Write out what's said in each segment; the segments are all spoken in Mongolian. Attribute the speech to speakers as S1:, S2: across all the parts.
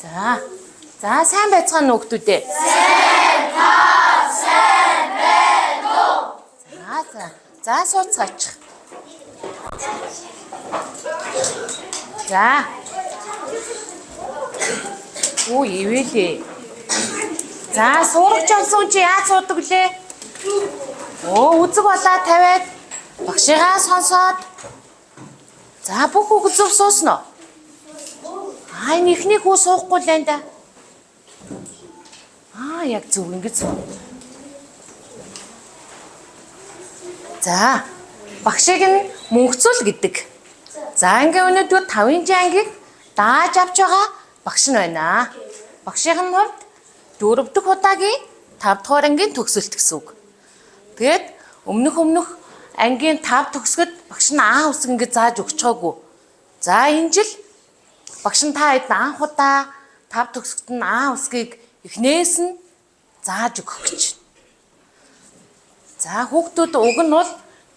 S1: За сайн байцгаана уу хүүхдүүдээ. Сайн байна уу? За сууцгаач. За. Оо ивэлээ. За суурч олсон чи яаж суудаг лээ? Оо үзэг болоо тавиад багшигаа сонсоод. За бүх хүүхд зөв суусноо. Ихний хүү суухгүй л энэ да. Яг зөв ингэж суу. За багшиг нь мөнхцүүл гэдэг. За ингээ өнөөдөр 5-ын ангийг дааж авч байгаа багш нь байна. Багшийн хувьд 4 дахь удаагийн 5 дугаар ангийн төгсөлт гэсэн үг. Тэгээд өмнөх ангийн 5 төгсгöd багш нь усг ингээ зааж өгч байгаагүй. За энэ жил багш нь та хэд анх удаа 5 төгсгöd нь усгийг эхнээс нь зааж өгөх гэж. За хүүхдүүд уг нь бол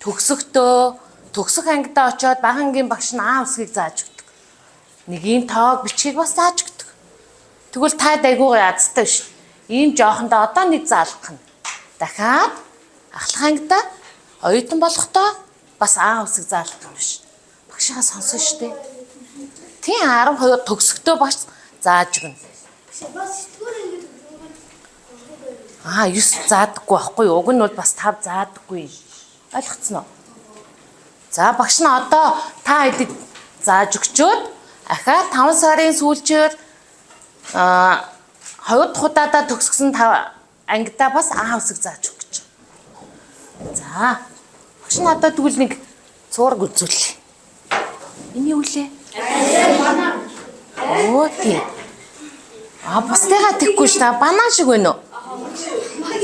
S1: төгсөх ангидаа очиод бага ангийн багш нь усгийг зааж өгдөг. Нэгийн тоог бичгийг бас зааж өгдөг. Тэгвэл та дайгуугаа язтай биш. Ийм жоохондоо одоо нэг заалгах нь. Дахиад ахлах ангидаа оюутан болохдоо бас усыг заалгах юм биш. Багшаа сонсон шүү дээ. Тийм 12 төгсөхдөө багш зааж өгнө. 9 заадаггүй байхгүй юу? Уг нь бол бас 5 заадаггүй. Ойлгоцсон уу? За багш нь одоо та хэдийг зааж өгчөөд ахаа 5 сарын сүүлчээр 2 дахь удаадаа төгсгсөн 5 ангидаа бас усыг зааж өгөх гэж. За багш нь одоо тэгвэл нэг цуураг үзүүлээ. Энэ юу лээ? Оо тийм. Бусдыгаа тэггүй ш та банан шиг байна уу?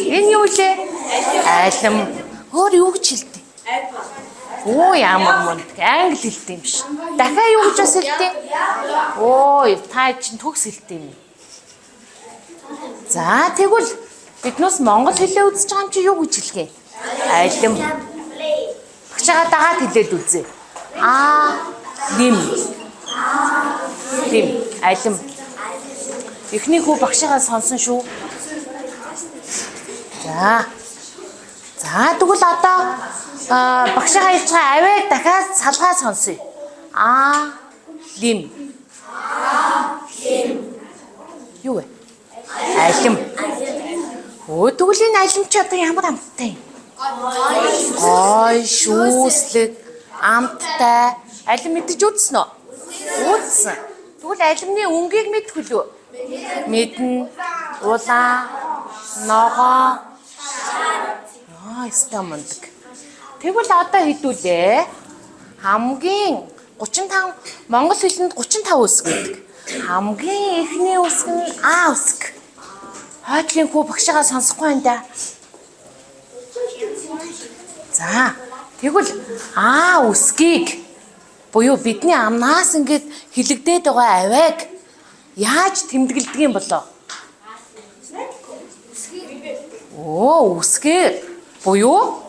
S1: Энэ юу лээ? Айлам. Өөр юу гэж хэлдэг? Оо ямар мундаг. Англи хэлдэг юм биш. Дахиад юу гэж бас хэлдэг? Оо та чинь төгс хэлдэг юм. За тэгвэл биднээс монгол хэлээ үзэж байгаа юм чи юу гэж хэлгээ? Айлам. Багшаа дагаад хэлээд үзье. Лим. Айлам. Эхний хүү багшигаа сонсон шүү. За тэгвэл одоо багшигаа хэлж байгаа аваа дахиад салгаа сонсъё. Лим. Юу вэ? Айлам. Тэгвэл энэ айлам чи одоо ямар амттай юм? Гой, шүүслэг, амттай. Айлам мэдэж үзсэн үү? Үзсэн. Тэгвэл айлмны өнгийг мэдэх үү? Мэднэ. Улаан, ногоо. Стамондаг. Тэгвэл одоо хэдүүлээ? Хамгийн 35 монгол хэлэнд 35 үсэг гэдэг. Хамгийн эхний үсэг нь үсэг. Хойдлын хүү багшигаа сонсохгүй байна да. За тэгвэл үсгийг буюу бидний амнаас ингээд хилэгдээд байгаа авайг яаж тэмдэглэдэг юм болоо? Үсгээр буюу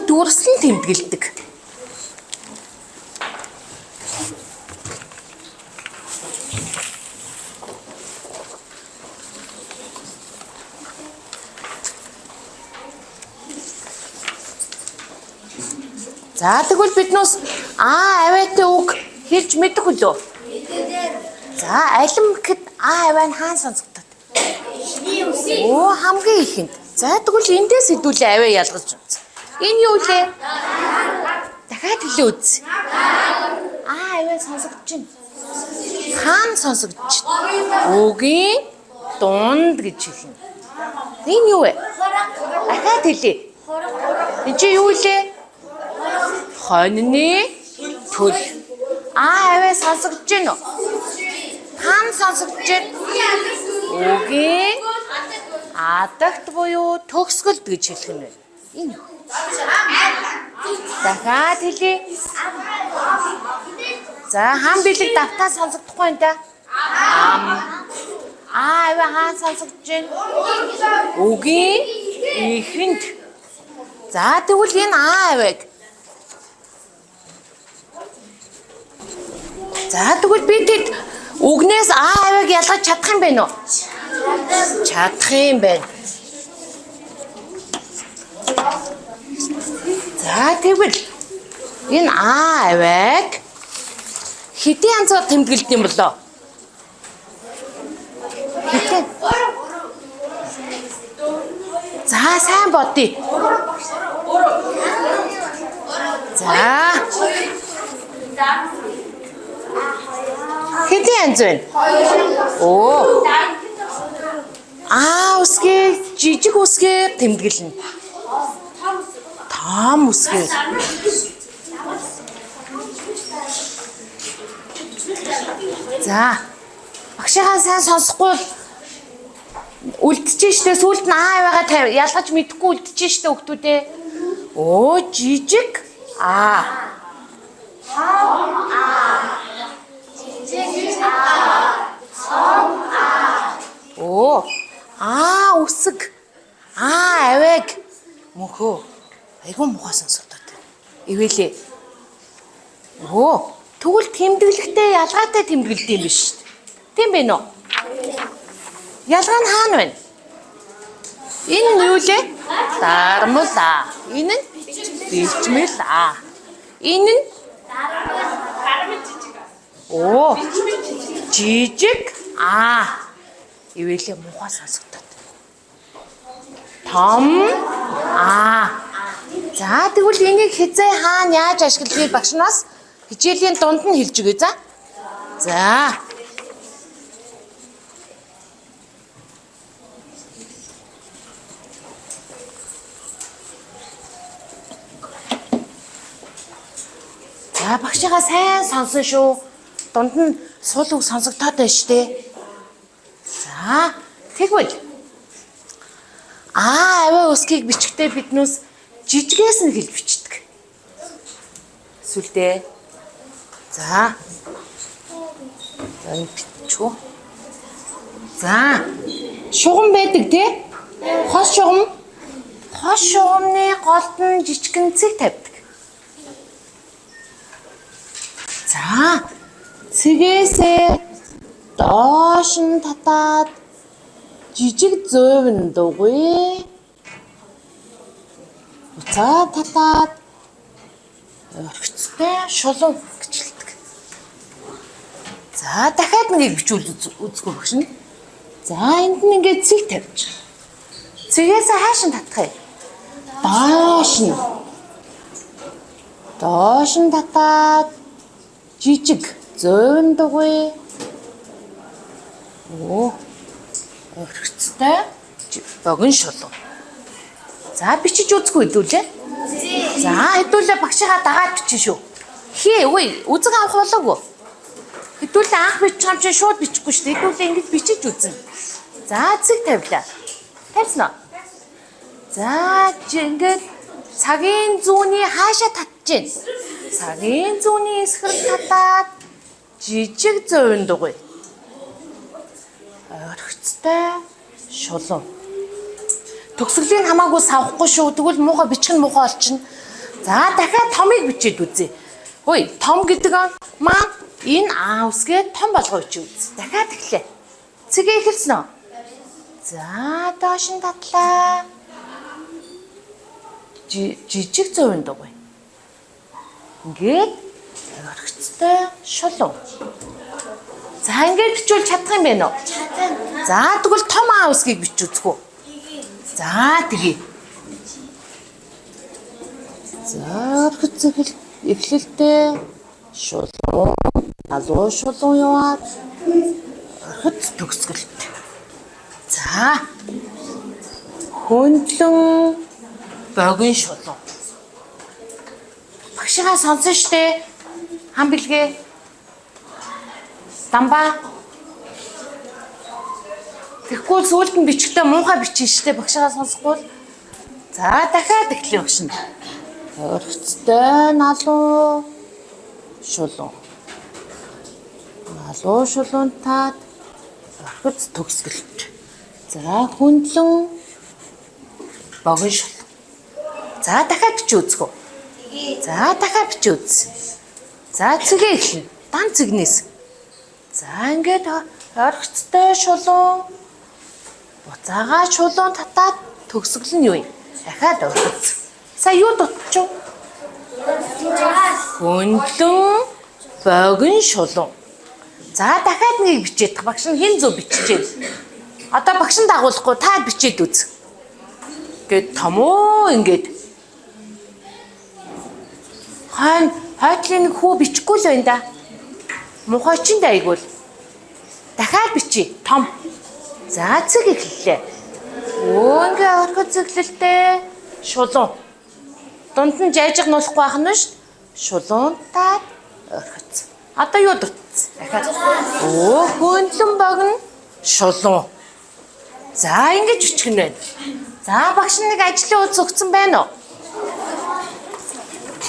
S1: дүүрслэн тэмдэглэдэг. За тэгвэл биднээс аваатай үг хэлж мэдэх үлээ. За алим гэхэд аваа нь хаан сонсогдод? Хамгийн ихэнд. За тэгвэл эндээс хэдүүлээ аваа ялгаж үз. Энэ юу лээ? Дахиад хэлээ үз. Аваа сонсогдож байна. Хаан сонсогдож байна. Үгийн дунд гэж хэлнэ. Энэ юу вэ? Дахиад хэлээ. Энэ чи юу лээ? Хоньны төл. Аваа сонсогдож байна уу? Хаан сонсогдож байна. Үгийн адагт буюу төгсгөлд гэж хэлэх нь байна. Энэ юу? Дахиад хэлье. За хаан бэлэг давтаа сонсогдохгүй юм да. Хаан сонсогдож байна. Үгийн ихэнд. За тэгвэл энэ авааг. За тэгвэл бид Үгнээс А авиг ялгаж чадах юм бэ нөө? Чадах юм байна. За тэгвэл энэ А авиг хэдийн янзаар тэмдэглэдэг юм болоо? Хэдийн? За сайн бодъё. За. Хэдийн янз вэ? Оо. А үсгээ жижиг үсгээ тэмдэглэнэ. Том үсгээ. За. Багшаагаа сайн сонсохгүй үлдчихэж штэ сүлд нь А байгаа ялгаж мэдэхгүй үлдчихэж штэ хөлтүүдээ. Оо жижиг А. Оо А үсэг А авиг мөнхөө айгуу мухаа сонсогдоод байна. Ивэлээ. Оо тэгвэл тэмдэглэхдээ ялгаатай тэмдэглэдэг юм биш шүү дээ. Тийм бэ нөө? Ялгаа нь хаана байна? Энэ нь юу лээ? Дармал А. Энэ нь бичмэл А. Энэ нь оо жижиг А. Ивэлээ мухаа сонсогдоод. Том А. За тэгвэл энийг хязээ хаана яаж ашиглахыг багш нас хичээлийн дунд нь хэлж өгье за. За. За багшигаа сайн сонсон шүү. Дунд нь сул үг сонсогдоод байна шүү дээ. За тэгвэл А аваа үсгийг бичгтээ биднээс жижигээс нь хэлж бичдэг. Сүлдээ. За. Энэ бичүү. За. Шугам байдаг тий? Хос шугам. Хос шугамны голд нь жижигэн цэг тавьдаг. За. Цэгээсээ доош нь татаад жижиг зөөвн дугуй. Уцаа татаад орхицтой шулуун гिचэлдэг. За дахиад нэгийг бичүүл үзгүй багшна. За энд нь ингээд цэг тавьж. Цэгээсээ хааш нь татах юм? Доош нь. Доош нь татаад жижиг зөөвн дугуй. Оо. Орхицтой богино шулуун. За бичиж үзгүй хэдүүлээ. За хэдүүлээ багшигаа дагаад бичин шүү. Хээ үгүй үзэг авах болоогүй. Хэдүүлээ анх бичих юм чинь шууд бичихгүй шүү дээ. Хэдүүлээ ингэж бичиж үзнэ. За цэг тавилаа. Тавьсан уу? За ингээд цагийн зүүнний хаашаа татж гин. Цагийн зүүнний эсрэг татаад жижиг зөөвн дугуй. Орхицтой шулуун. Төгсгөлийн хамаагүй савхгүй шүү. Тэгвэл муухай бичих нь муухай олчихно. За дахиад томыг бичээд үзье. Хөөе, том гэдэг маань энэ А үсгээ том болгоо бичиж үз. Дахиад эхлэе. Цэгээ эхэлсэн үү? За доош нь татлаа. Жижиг зөөвн дугуй. Ингээд орхицтой шулуун. За ингээд бичвэл чадах юм байна уу? Чадна. За тэгвэл том А үсгийг бичиж үзгүү. За тэгье. За эхлэлтэй шулуун, алуу шулуун яваад орхиц төгсгөлт. За хөндлөн богино шулуун. Багшигаа сонсон штэ. Хам бэлгээ. Дамбаа. Тэгэхгүй сүүлд нь бичгтээ муухай бичин штэ багшаа сонсохгүй. За дахиад эхлэе багшна. Орхицтой налуу шулуун. Налуу шулуунтаад орхиц төгсгөлт. За хөндлөн богино шулуун. За дахиад бичиж үзгөө. За дахиад бичиж үз. За цэгээ эхлэнэ. Дан цэгнээс. За ингээд орхицтой шулуун. Буцаага шулуун татаад төгсгөл нь юу юм? Дахиад орхиц. Сая юу дутчих? Хөндлөн богино шулуун. За дахиад нэг бичээд багш нь хэн зөв биччихээ. Одоо багш нь дагуулахгүй та бичээд үз. Гэт томоо ингээд. Хойтлын хүү бичихгүй л байна да. Мухай чин да айгуул. Дахиад бичиж том. За цэг эхэллээ. Ингээ орхиц эхлэлтэй шулуун. Дунд нь жайжиг нуулахгүй байх нь ш. Шулуунтаад орхиц. Одоо юу дутц? Дахиад. Хөндлөн богино шулуун. За ингэж бичих нь байна. За багш нэг ажлын үз өгсөн байна уу?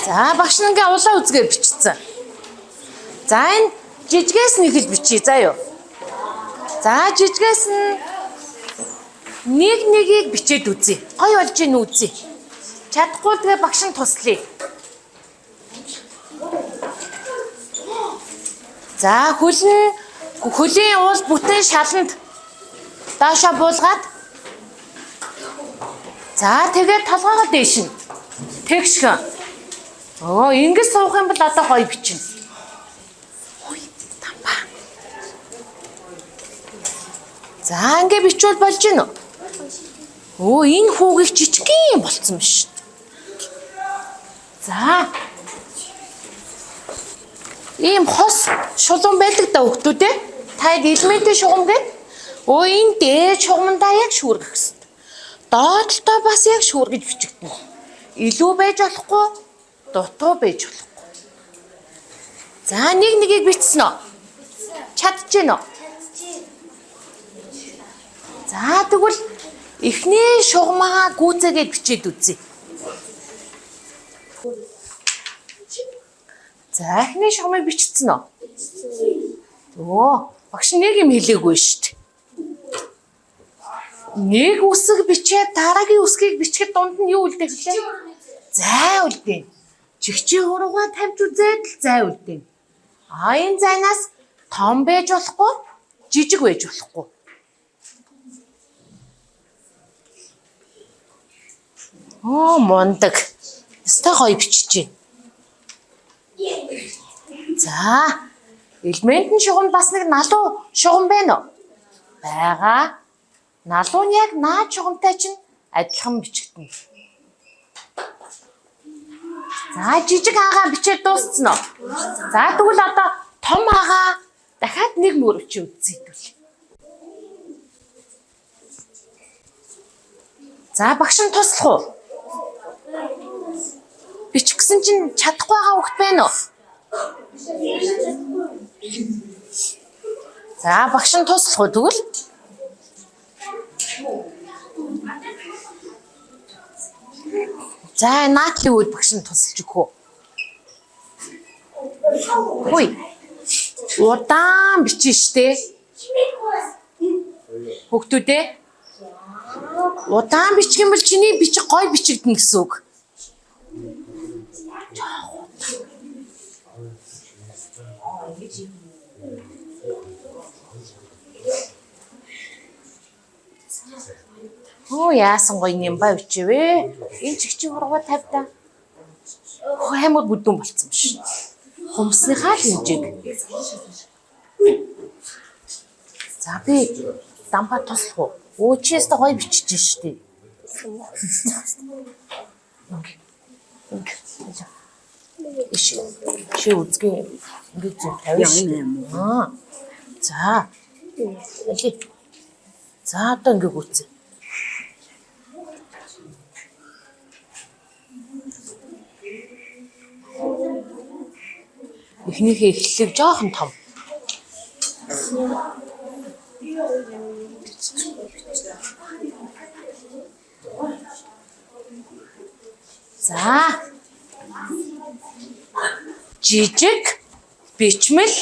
S1: За багш нэг улаан үзгээр бичсэн. За энэ жижигээс нэг л бичье заа юу. За жижигээс нэг нэгийг бичээд үзье. Гой болж ийн үзье. Чадахгүй тэгээ багш нь туслая. За хөлийн уул бүтэн шаланд даашаа буулгаад. За тэгээд толгоогоо дээш нь. Тэгшгэн. Ингэж суух юм бол одоо гоё бичнэ. Тамба. За ингэ бичвэл болж гинөө. Энэ хүүгийг жижигхэн болцсон биш. За. Ийм хос шулуун байдаг да хүүхдүүд ээ. Та элементийн шугам гээд энэ дээд шугамдаа яг шүүргэх гэсэн. Доотлолтой бас яг шүүргэж бичигдэнэ. Илүү байж болохгүй, дутуу байж болохгүй. За нэг нэгийг бичсэн үү? Чадчихэв үү? За тэгвэл эхний шугамаа гүйцээгээд бичээд үзье. За эхний шугамыг бичсэн үү? Багш нэг юм хэлээгүй шүү дээ. Нэг үсэг бичээд дараагийн үсгийг бичихэд дунд нь юу үлдээх вэ? Зай үлдээн. Чигчийн хуруугаа тавьж үзээд л зай үлдээн. Энэ зайнаас том байж болохгүй, жижиг байж болохгүй. Мундаг. Өстой гоё бичиж байна. За, элементийн шугам бас нэг налуу шугам байна уу? Бага. Налуу нь яг наад шугамтай чинь адилхан бичигдэнэ. За жижиг хаагаа бичээд дууссан уу? За тэгвэл одоо том хаагаа дахиад нэг мөр бичиж үзье. За багш нь туслах уу? Бичих гэсэн чинь чадахгүй байгаа хүүхэд байна уу? За багш нь туслах уу тэгвэл? За наадлын үед багш нь тусалж өгөх үү? Хүй. Удаан бичнэ штэ. Хүүхдүүдээ. Удаан бичих юм бол чиний бичих гой бичигдэнэ гэсэн үг. Яасан гоё юм ба бичвэ. Энэ чигчийн хуруугаа тавьдаа. Хаймар бүдүүн болцсон биш. Хумсныхаа л хэмжээг. За би дампа туслах уу? Чист гоё бичиж штий. Чи үзгээ ингэж тавьж байна. За. За одоо ингэ гүцээ. Эхнийхээ эхлэлийг жоохон том. За. Жижиг бичмэл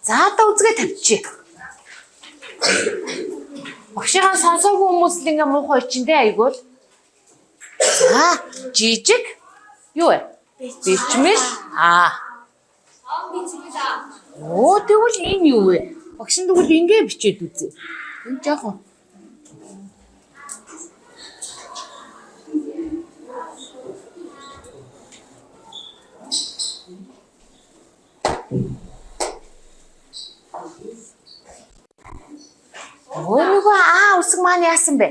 S1: За одоо үзгээ тавьчих. Багшийн сонсоогүй хүмүүс л ингээ муухай ичэндээ айгуул. За жижиг юу вэ? Бичмэл Оо тэгвэл энэ юу вэ? Багш нь тэгвэл ингэ бичээд үзье. Энэ жоохон. Оо нөгөө үсэг маань яасан бэ?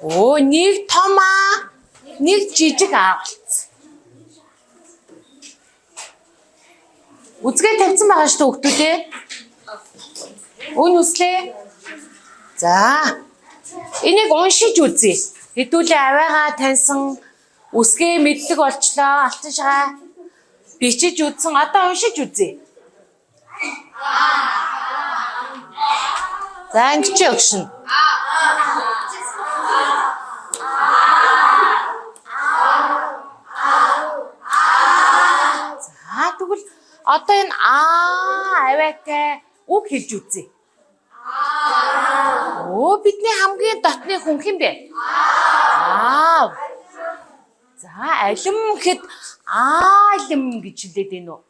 S1: Оо нэг том нэг жижиг болцсон. Үзгээ тавьсан байгаа шүү дээ хүүхдүүдээ. Өн үслээ. За. Энийг уншиж үзье. Хэдүүлээ аваагаа таньсан үсгээ мэдлэг олчлоо. Алтан шагаа бичиж үзсэн. Одоо уншиж үзье. За ингэж өгшин. За тэгвэл одоо энэ аваатай үг хэлж үзье. Оо бидний хамгийн дотны хүн хэм бэ? За алим гэхэд алим гэж хэлээд байна уу?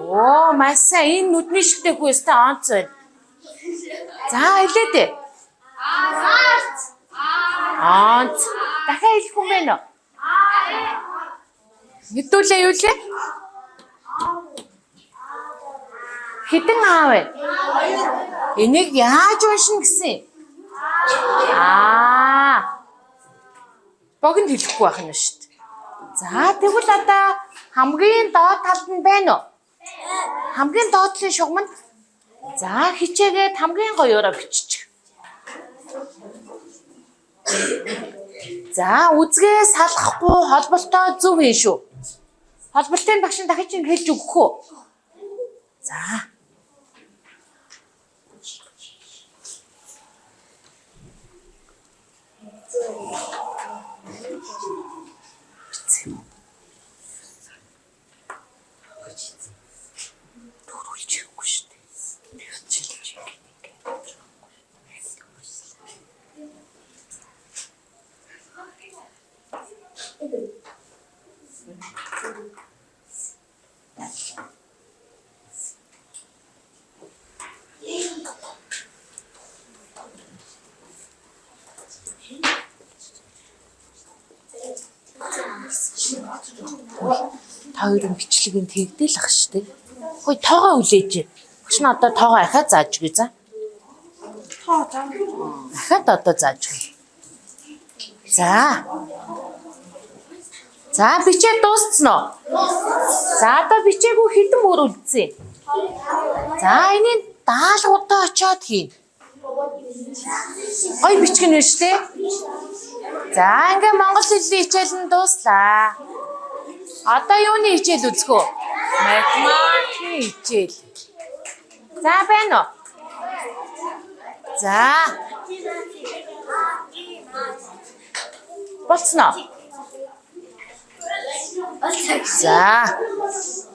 S1: Оо маш сайн энэ нүдний шигтэй хүү өстэй онц байна. За хэлээд ээ. Онц. Дахиад хэлэх юм байна уу? Хэдүүлээ юу лээ? Хэдэн вэ? Энийг яаж уншина гэсэн? Богино хэлэхгүй байх нь шүү дээ. За тэгвэл одоо хамгийн доод талд нь байна уу? Хамгийн доотлын шугамд. За хичээгээд хамгийн гоёороо биччих. За үзгээ салгахгүй холболтоо зөв юм шүү. Холболтын багш нь дахиж ингэ хэлж өгөх үү? За. Та хоёрын бичлэгийн тэгдэл ах штэ. Хөөе тоогоо үлээж. Багш нь одоо тоогоо ахаад зааж өгье за. Ахаад одоо зааж өгье. За. За бичээ дууссан уу? За одоо бичээгүү хэдэн өөр үлдсэн. За энийн даалгавраа очиод хийн. Гой бичгэн вэ штэ. За ингээ монгол хэлний хичээл нь дууслаа. Одоо юуны хичээл үзэх үү? Математикийн хичээл. За байна уу? За. Болцсноо. За.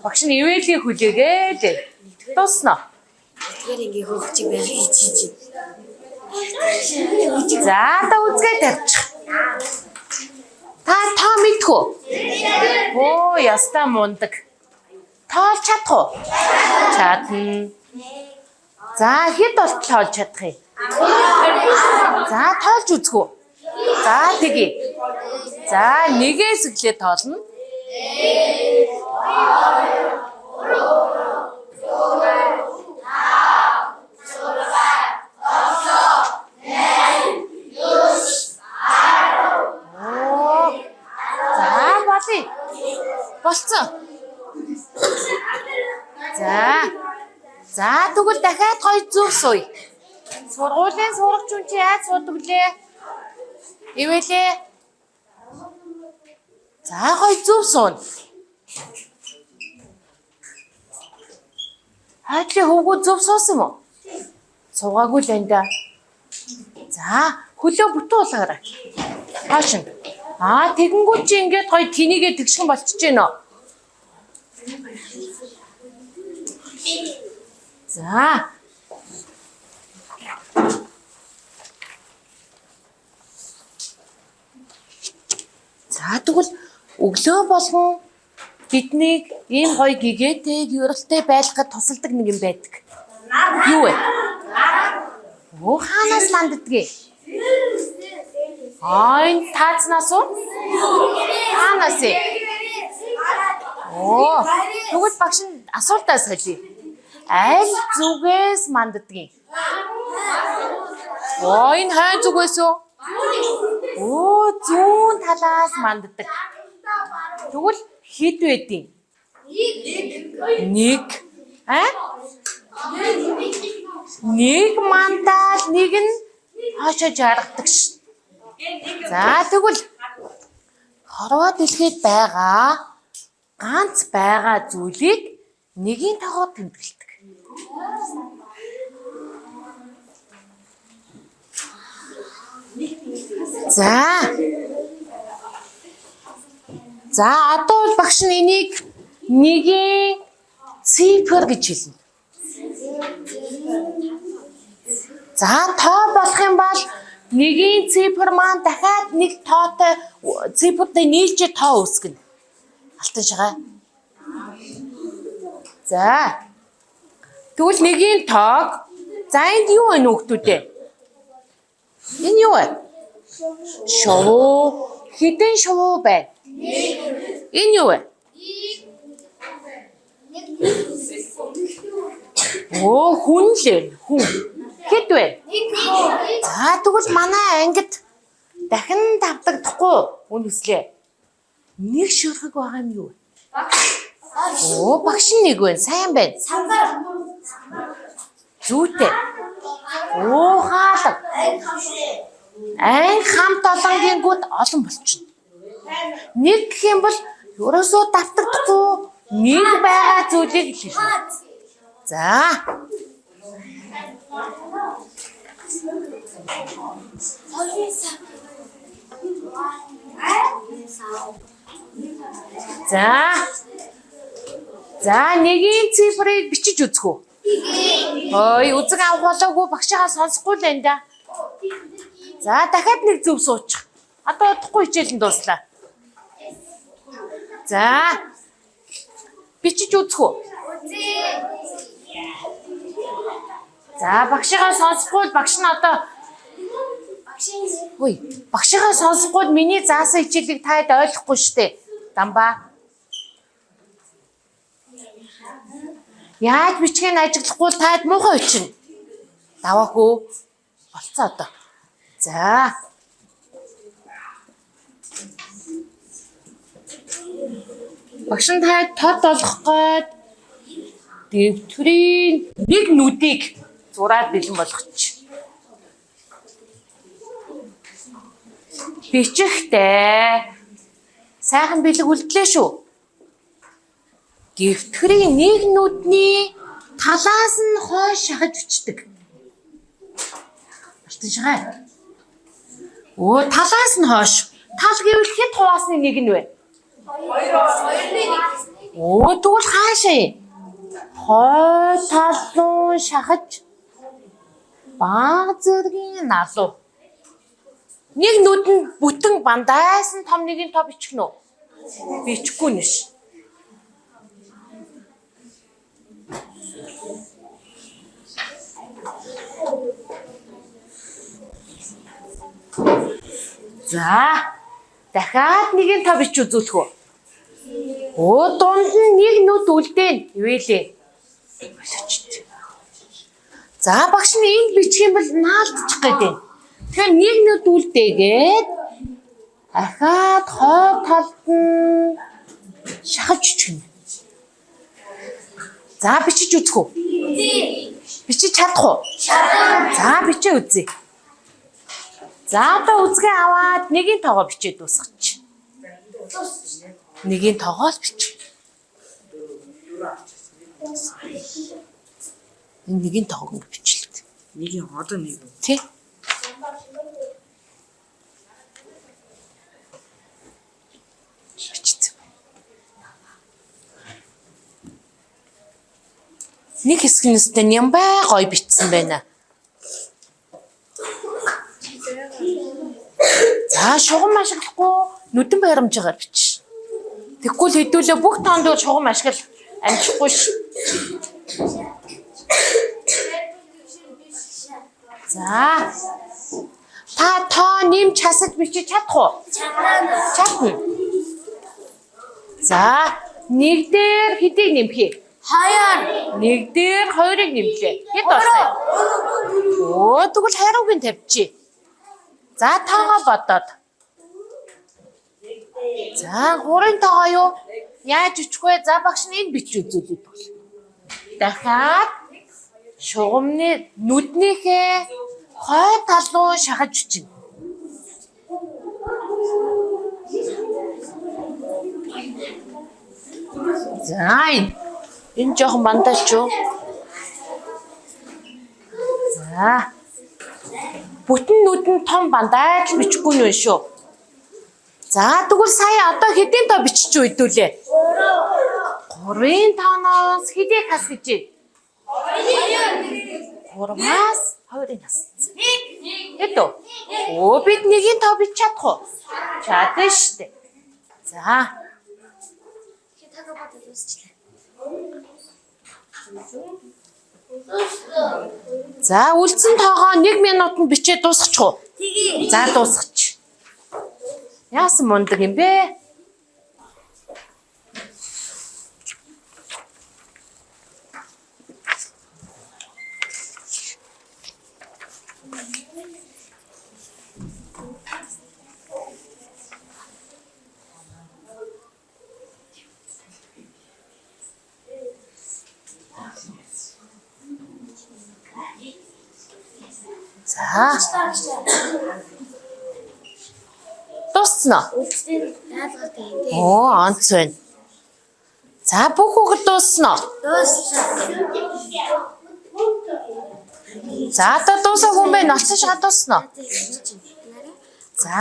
S1: Багш нь ивэлийн хүлээгээл. Дуусноо.
S2: Тэгэхээр ингээ хөөгчиг байх хийж.
S1: За одоо үзгээ тавьчих. Та тоо мэдэх үү? Оо яста мундаг. Тоолж чадах уу? Чадна. За хэд бол тоолж чадах юм? За тоолж үзэх үү? За тэгье. За нэгээс эхлээд тоолно. 1 болцсон. За тэгвэл дахиад гоё зүг суй. Сургуулийн сурагч хүн чи яаж суудаг лээ? Ивэлээ. За гоё зүг суун. Хайдлын хөвгүүд зөв суусан юм уу? Суугаагүй л энэ да. За хөлөө бүтэн уулгаарай. Хаашин. Тэгэнгүүт чи ингээд гоё тэнийгээ тэгшгэн болчихж гэнэ. За. За тэгвэл өглөө болгон тэднийг ийм гоё гэгээтэй юралтай байлгахад тусалдаг нэг юм байдаг. Юу вэ? Оо хаанаас манддгийг? Энэ таазнаас уу? Хаанаас ээ? Оо, тэгвэл багш нь асуултаа солиё. Аль зүгээс манддгийг? Оо, энэ хай зүгээс үү? Оо, зүүн талаас манддаг. Тэгвэл хэд байдیں? Нэг. Нэг мандал, нэг нь хаашаа жаргадаг ш. За тэгвэл хорвоо дэлхийд байгаа ганц байгаа зүйлийг нэгийн тоогоор тэмдэглэдэг. За одоо бол багш нь энийг нэгийн цифр гэж хэлнэ. За тоо болох юм бол нэгийн цифр маань дахиад нэг тоотой цифртэй нийлж тоо үүсгэнэ. Алтан шагаа. За. Тэгвэл нэгийн тоог за энд юу вэ нөхдүүдээ? Энэ юу вэ? Шувуу. Хэдэн шувуу байна? Энэ юу вэ? Оо хүн л вэ? Хүн. Хэд вэ? За тэгвэл манай ангид дахин давтагдахгүй үнэслээ. Нэг шүрхэг байгаа юм юу? Оо багш нэг вэ? Сайн байна. Зүйтэй. Оо хаалга. Анги хамт олонгингүүд олон болчихно. Нэг гэх юм бол ерөөсөө давтагдахгүй нэг байгаа зүйлийг хэлнэ. За. За нэгийн цифрыг бичиж үзэх үү? Ой, үзэг авах болоогүй багшаа сонсохгүй л энэ да. За дахиад нэг зөв суучих. Одоо удахгүй хичээл нь дуслаа. За. Бичиж үзэх үү? За багшаа сонсохгүй багш нь одоо багшаа сонсохгүй миний заасан хичээлийг таад ойлгохгүй штэ. Дамбаа. Яаж бичгийг ажиглахгүй таад муухай өчнө. Даваа хөө. Болцоо одоо. За. Багш нь таад тод олох гээд дэвтэрийн нэг нүдийг зураад бэлэн болгочих. Бичихтэй. Сайхан бэлэг үлдлээ шүү. Дэвтэрийн нэг нүдний талаас нь хойш шахаж бичдэг. Алтан шагаа. Оо талаас нь хойш. Тал гэвэл хэд хуваасны нэг нь вэ? Оо тэгвэл хаашаа юм? Хой талуу шахаж баг зэргийн налуу. Нэг нүдэнд бүтэн бандайсан том нэгийн тоо бичих нь үү? Бичихгүй нэш. За. Дахиад нэгийн тоо бич үзүүлэх үү? Оо дунд нь нэг нүд үлдээн. Ивэлээ. За багш нь энд бичих юм бол наалдчих гэдэг. Тэгэхээр нэг нүд үлдээгээд ахаад хой талд нь шахаж чичгэнэ. За бичиж үзэх үү? Бичиж чадах уу? За бичээ үзье. За одоо үзгээ аваад нэгийн тоогоо бичээд дуусгач. Нэгийн тоогоо л бич. Энэ нэгийн тоог ингэ бичлээ.
S3: Нэгийн одоо нэг.
S1: Тий. Нэг хэсгнэстэй нямбай гоё бичсэн байна. За шугам ашиглахгүй нүдэн байрамжаагаар бич. Тэгвэл хэдүүлээ бүх тоонд чугам ашигла амжихгүй ш. За. Та тоо нэмж хасаж бичиж чадах уу? Чадна. За, нэг дээр хэдийг нэмэх юм?
S2: 2.
S1: Нэг дээр 2-ыг нэмлээ. Хэд болсон? Оо, тэгвэл хариуг нь тавьчих. За, тоогоо бодоод. За, 3-ын тоогоо юу? Яаж бичих вэ? За, багш нь энд бичиж үзүүлээд бол. Дахиад шугамны нүднийхээ хой тал руу шахаж бичнэ. За, энэ жоохон бандаж юу? За. Бүтэн нүдэн том бандаж бичихгүй нь шүү. За, тэгвэл сая одоо хэдийн тоо бичиж үйдүүлээ? 3-ын тооноос хэдийг хас гэж байна? 3-аас 2-ыг хас. Хэд үү? Оо, бид 1-ийн тоо бич чадах уу? Чадна шүү дээ. За. За, үлдсэн тоогоо 1 минутанд бичээд дуусгачих уу?
S2: Тэгээ.
S1: За, дуусгач. Яасан мундаг юм бэ? За. Дуусна.
S2: Үлдсэн даалгавар тийм.
S1: Оо, онц байна. За, бүх хүүхэд дуусна.
S2: Дууссан.
S1: За, одоо дуусаагүй юм байна. Олцсон шахаад дуусна. За.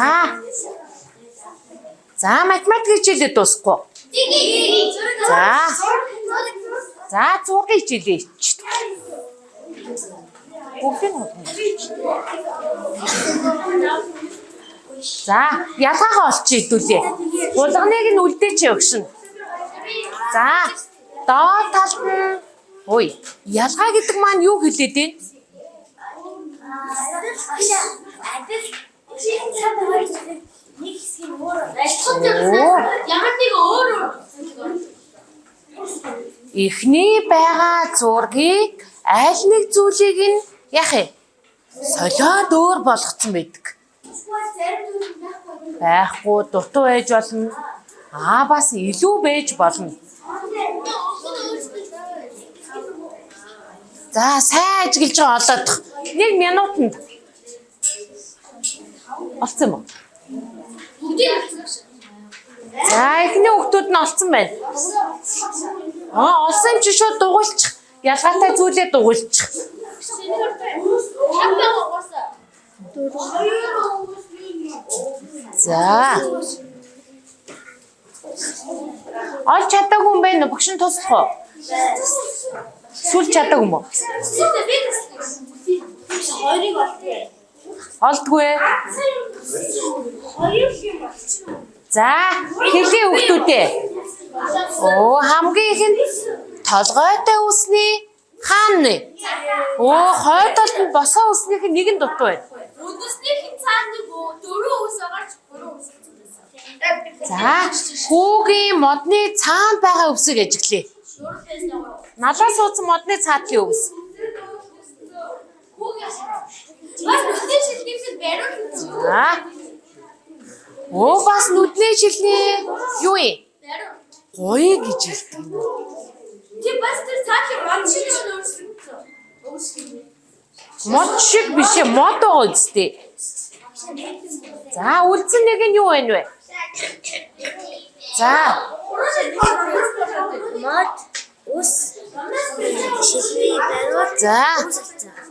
S1: За, математик хичээлээ дуусахгүй. За. За, зургийн хичээлээ ич. Бүгдийг нь. За, ялгаагаа олчих идүүлээ. Гулганыг нь үлдээч өгшин. За, доод талд нь ой, ялгаа гэдэг маань юу хэлээд байна?
S2: Нэг хэсгийг өөр. Ямар нэг өөр.
S1: Эхний байгаа зургийг аль нэг зүйлийг нь яах вэ? Солиод өөр болгоцсон байдаг. Байхгүй, дутуу байж болно. Бас илүү байж болно. За, сайн ажиглаж байгаа олоодох. 1 минутанд. Олцсон юм уу? За, эхний хүүхдүүд нь олцсон байна. Олсон юм чи шууд дугуйлчих. Ялгаатай зүйлээ дугуйлчих. За. Олж чадаагүй юм байна уу? Багш нь туслах уу? Сүлж чадаагүй юм уу?
S2: Хоёрыг олтгоо.
S1: Олдгүй. За, хэлээ хүүхдүүдээ. Оо, хамгийн ихэнд толгойтой үсний хааны. Оо, хойдолд нь босоо үснийх нь нэг нь дутуу байна.
S2: Өдөснийх нь цаана нэг 4 үс агарч 3 үс.
S1: За, хүүгийн модны цаанд байгаа өвсөг ажиглая. Налаас уусан модны цаадлын өвс.
S2: Бас нүдний шилжүүлэлт бариулна.
S1: За. Оо, бас нүдний шилний юу юм? Гоё гэж хэлдэг юм.
S2: Тэг бас тэр цаашаа мод шиг өөрчлөгдсөн.
S1: Мод шиг биш ээ, мод байгаа үстэй. За, үлдсэн нэг нь юу вэ? За.
S2: Мод ус шилний бариул.
S1: За.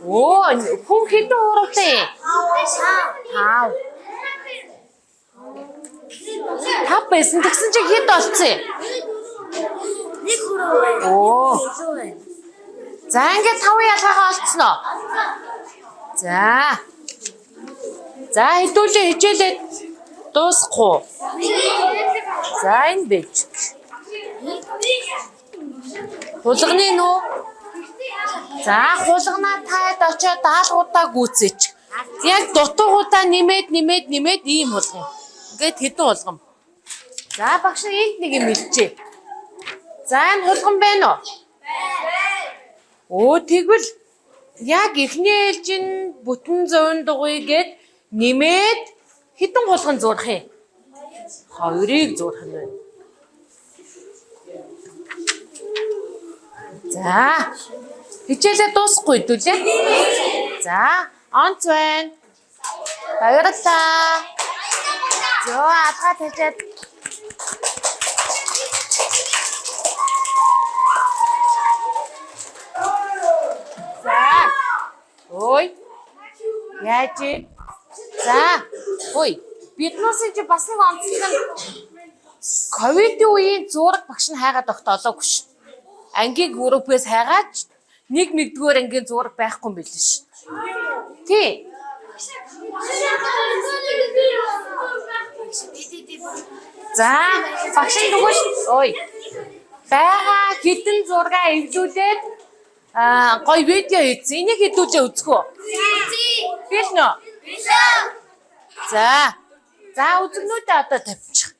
S1: Оо, хүн хэдэн ууралтай? 5. 5 байсан. Тэгсэн чинь хэд болцсон?
S2: Нэг хүрээ байна.
S1: Оо.
S2: Илүү байна.
S1: За, ингээд 5 ялгаагаа олцсноо. За. За, хэдүүлээ хичээлээ дуусгах уу? За, энэ байж. Хулганы нөө. За хулганаа таад очоод даалгуудаа гүйцээч. Яг дутуугуудаа нэмээд ийм хулган. Ингээд хэдэн хулган. За багш энд нэг юм хэлчихье. За энэ хулган байна уу? Оо тэгвэл яг эхний ээлжин бүтэн зуун дугуйгээд нэмээд хэдэн хулган зурах юм? 2-ыг зурах нь байна. За хичээлээ дуусахгүй дүүлээ. За онц байна. Баярлалаа. Зөө алгаа тавьчаад. За. Ой. Яаж вэ? За. Ой. Биднээсээ чи бас нэг онцлог ковидын үеийн зураг багш нь хайгаад тогтоолоогүй ш. Ангийн группээс хайгаад нэг нэгдүгээр ангийн зураг байхгүй юм билээ ш. Тий. За, багш нь тэгвэл ой. Бага хитэн зургаа эвлүүлээд гоё видео хийсэн. Энийг хэдүүлээ үзэх үү? Биш нөө. За. За үзэгнүүдээ одоо тавьчих.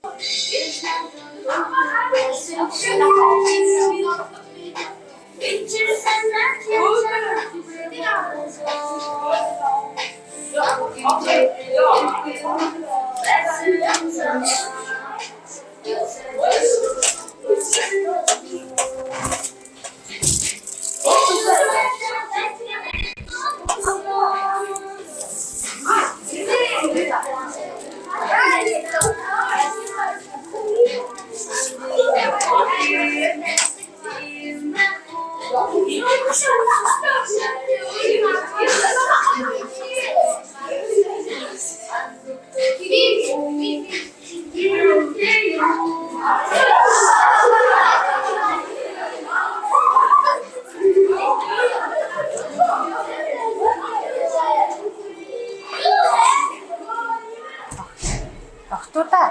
S1: Охтуудаа.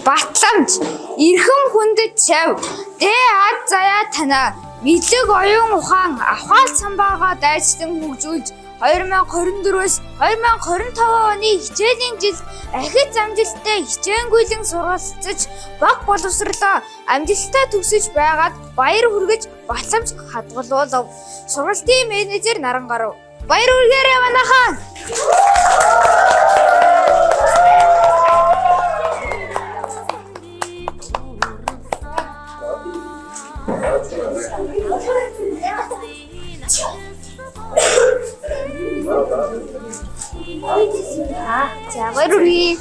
S3: Батламж эрхэм хүндэт чав дэ ад заяа танаа мэдлэг оюун ухаан авхаал самбаагаа дайцсан хөгжүүлж 2024-өөс 2025 оны хичээлийн жил ахиц амжилттай хичээнгүйлэн сургалтж баг боловсрлоо амжилттай төгсөж байгаад баяр хүргэж батламж хадгалуулав. Сургалтын менежер Наран гарав. Баяр хүргээрэй манайхаа. За баярлалаа.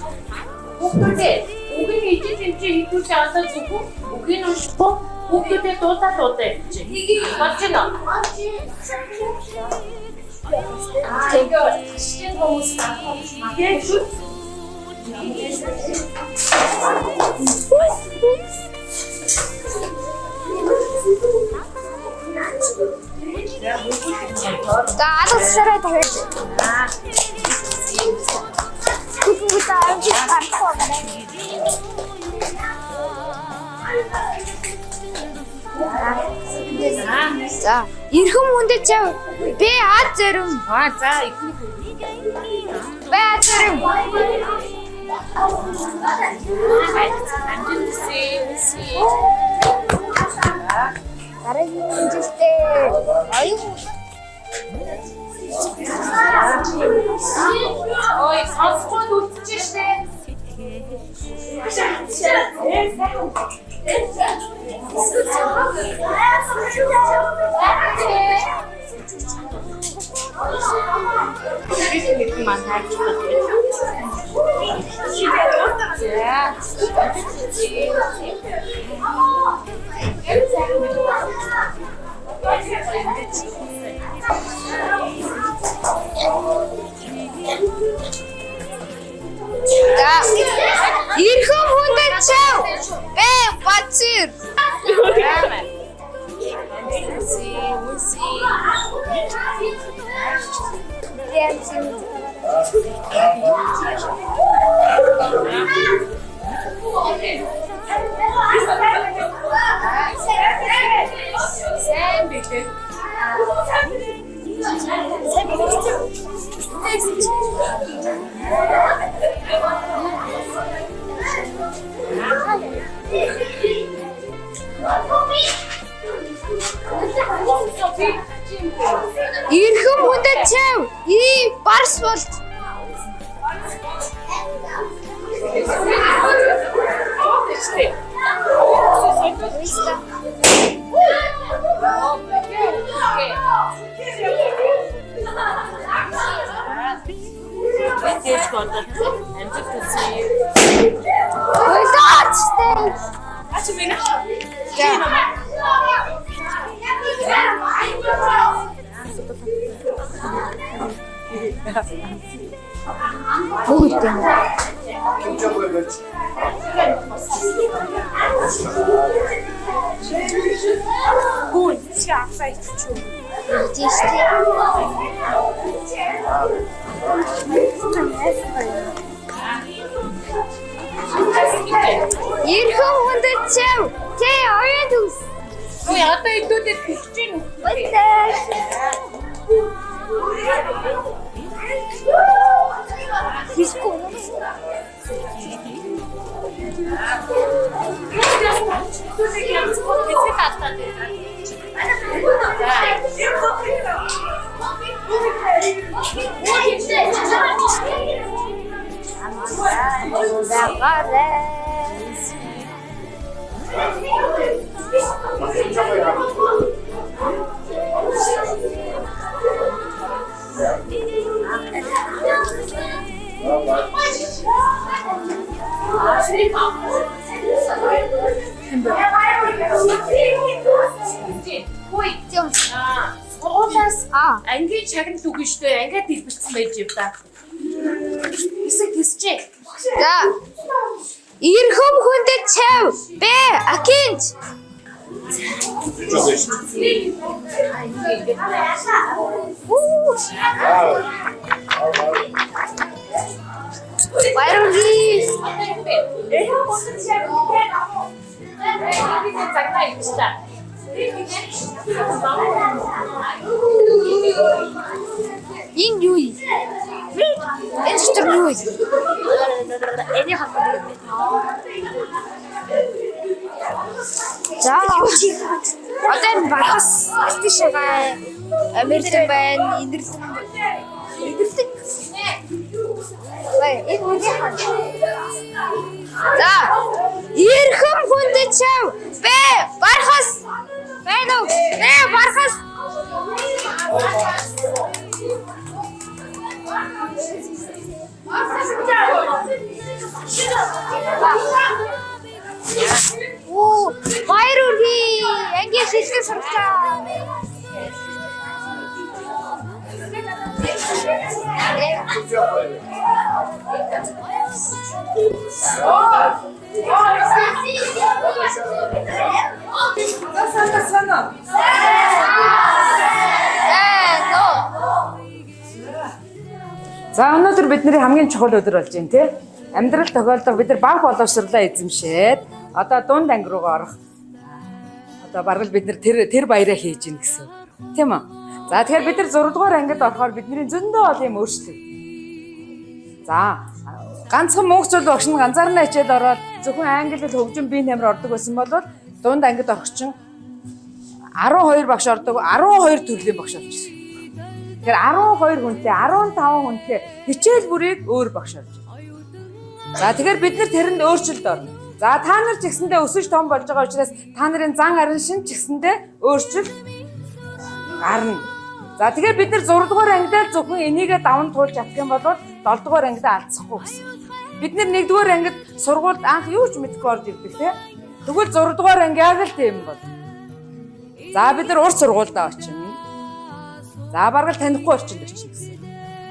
S1: Хүүхдүүдээ үгийн ижил хэмжээ хийдүүлж аваад зүгүү үгийн уншихгүй хүүхдүүдээ дуудаа хийж. Болчихно. Тэгээд шинэ хүмүүс тэгээд
S3: Гаалсараа тавьж. Күтгүүтээ авч гарахгүй байна. За, эрхэм хүндэт чав. Би ад зарим.
S1: за ихний
S3: Би ад зарим. Дараагийн хэмжээтэй аюу.
S1: Ой, сонсгоод үлдчихэ штэ.
S3: Ирхэм хүндэт чав. Барс болт. Ирхэм хүндэт чав. Тэ оюун төгс.
S1: Ой одоо идүүдэд бэлж гин үү?
S3: Хиску.
S1: Ангийн чагнал үгүй шүү дээ. Ангиад дэлбэрсэн байж юм да. Хэсэг тэсчээ.
S3: За. Ирхэм хүндэт чав. Бэ акинч. Баяргий. Энэ юу юм? Энэ ч юу юм? Эний хатаа. За. Одоо энэ багас алтишгаа Америкэн байна, Инэрлэн. Бай, энэ үний хаа. За. Ирхэм хүндэт чав. Бэ, бархас. Байна уу? Бэ, бархас. Оо, баяргий. Ангийн шилдэг сургацаа.
S4: За өнөөдөр бидний хамгийн чухал өдөр болж байна тий. Амьдрал тохиолдох бид нар баг боловсрлоо эзэмшээд одоо дунд анги руугаа орох. Одоо бараг л бид нар тэр баяраа хийж гин гэсэн. Тийм үү? За тэгэхээр бид нар 6 дугаар ангид орохоор бидний зөндөө ол юм өөрчлөв. За ганцхан мөнгөцөл багш нь ганцаараа хичээл ороод зөвхөн англи хэл хөгжим бие нэмэр ордог байсан бол дунд ангид орох чинь 12 багш ордог 12 төрлийн багш орж ирсэн. Тэгэхээр 12 хүнтэй 15 хүнтэй хичээл бүрийг өөр багш орж байна. За тэгэхээр бид нар тэрэнд өөрчлөлт орно. За та нар ч гэсэндээ өсөж том болж байгаа учраас та нарын зан арын шин ч гэсэндээ өөрчлөлт гарна. За тэгэхээр бид нар 6 дугаар ангидаа зөвхөн энийгээ даван туулж чадах юм бол 7 дугаар ангидаа алдсахгүй гэсэн. Бид нар 1 дугаар ангид сургуульд анх юу ч мэдэхгүй орж ирдэг те. Тэгвэл 6 дугаар анги яг л тийм бол. За бид нар урд сургуульдаа очино. За бараг л танихгүй орчинд очино гэсэн.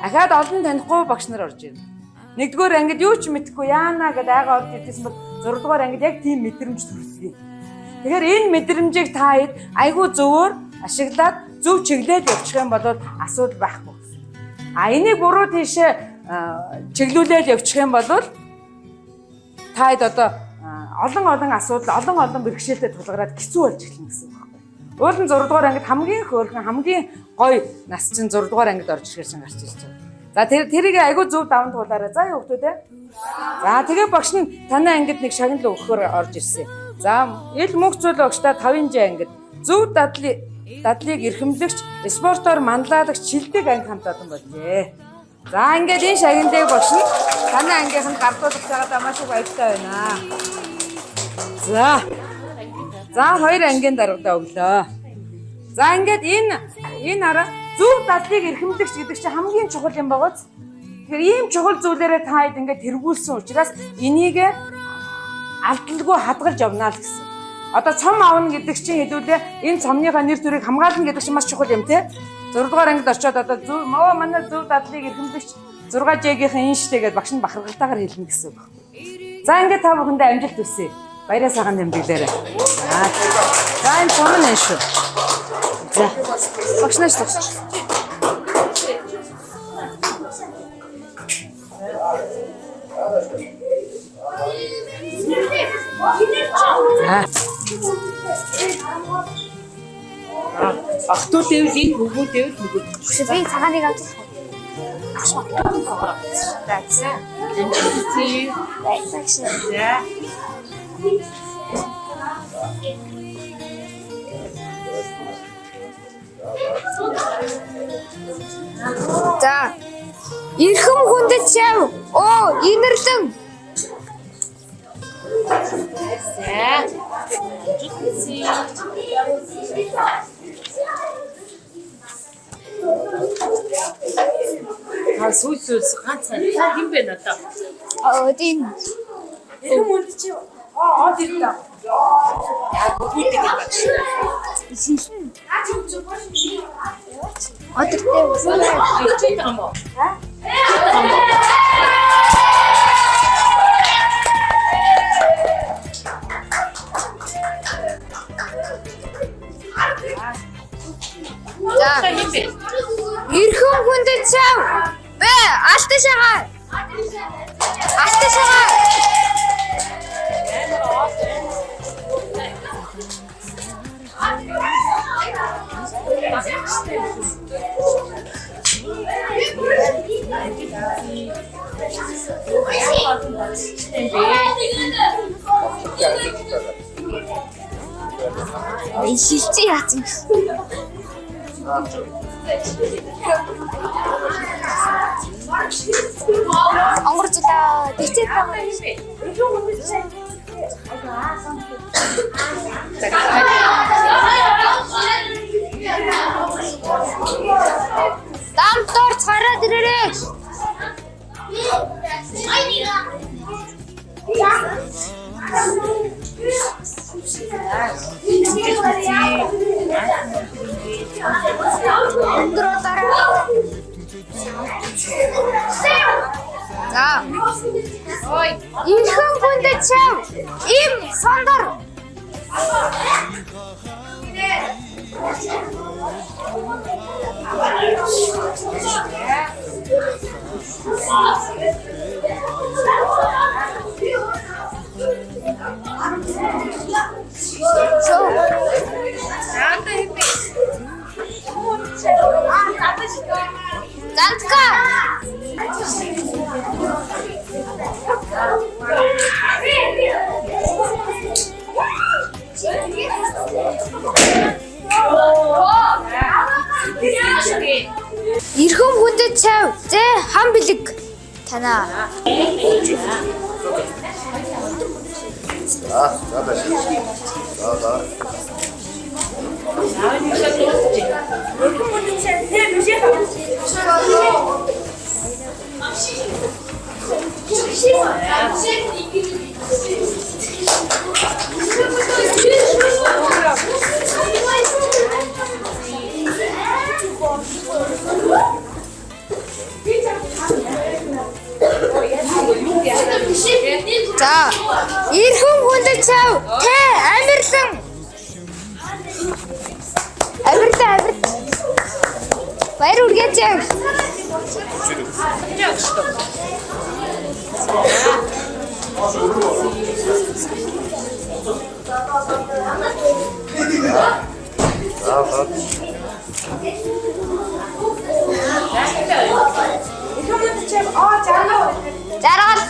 S4: Ахаад олон танихгүй багш нар орж ирнэ. 1 дугаар ангид юу ч мэдэхгүй яана гэдээ айгаа орж ирсэн бол 6 дугаар ангид яг тийм мэдрэмж төрөлдгий. Тэгэхээр энэ мэдрэмжийг та хэд айгүй зөвөр ашиглаад зөв чиглээд явчих юм бол асуудал байхгүй. А энийг буруу тийшээ чиглүүлээд явчих юм бол та хэд одоо олон асуудал, олон бэрхшээлтэй тулгараад хэцүү болж эхэлнэ гэсэн үг байхгүй. Уул нь 6 дугаар ангид хамгийн хөөрхөн хамгийн гоё нас чинь 6 дугаар ангид орж ирэхээс гарч ирж байгаа. За тэрийг айгүй зөв даван туулаарай. За хүүхдүүд ээ. За тэгээ багш нь танай ангид нэг шагнал өгөхөөр орж ирсэн. За ил мөнх зүйл багштай 5 жи ангид зөв дадлыг эрхэмлэгч, спортоор манлайлагч шилдэг анги хамт олон болжээ. За ингээд энэ шагналыг багш нь танай ангийнханд гардуулах цагаатаа маш их баяртай байна. За хоёр ангийн даргадаа өглөө. За ингээд энэ арга зөв дадлыг эрхэмлэгч гэдэг чинь хамгийн чухал юм багоц. Тэгэхээр ийм чухал зүйлээрээ та хэд ингээд тэргүүлсэн учраас энийг алдалгүй хадгалж явна л гэсэн. Одоо цом аавна гэдэг чинь хэдүүлээ энэ цомныхаа нэр төрийг хамгаална гэдэг чинь маш чухал юм те. 6 дугаар ангид очиод одоо зөв манай зөв дадлыг эрхэмлэгч 6J-ийн энэ штэ гэдээ багш нь бахархалтайгаар хэлнэ гэсэн үг. За ингээд та бүхэндээ амжилт хүсье. Баяраа сайхан тэмдэглээрэй. За энэ цом нь шүү. За багшнаас төгсөж.
S1: Ахтуу дэвлийг хөвгөө дэвл хөвгөө.
S3: Би цагааныг авч ирсэн. За эрхэм хүндэт чав. Оо инэрлэн.
S1: Сүүлс ганцхан юм бэ надаа.
S3: Тийм.
S1: Эрхэм хүнд чи од ирлээ. Яг бүгд ингэ байна.
S3: Шишин. Одөртэй үгүй.
S1: Ичээд байгаа мó.
S3: За эрхэм хүндэт чав. Бэ алташагаа. Алташагаа. Шилжи яац юм. Онгоржлаа. Тэцээд байгаа юм. Дамтор цараад ирээрэй. За. Ой, инхэн хүндэт чав. Им сондор. Зантка. Эрхэм хүндэт чав. Зэ хам бэлэг. Танаа. За, эрхэм хүндэт чав. Тэ амирлан. Амирлаа. Баяр үргэж. Жаргал.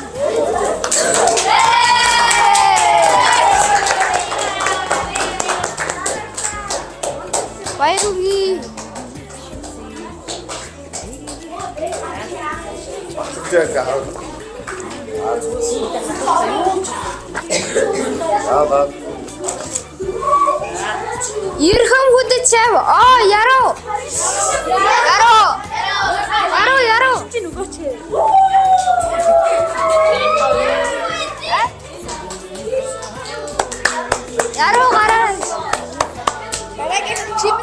S3: Баяр хүргэе. Ирхэм хүндэт чав. Яруу. Чи нөгөөч. Яруу гараа. Гараагийн чим.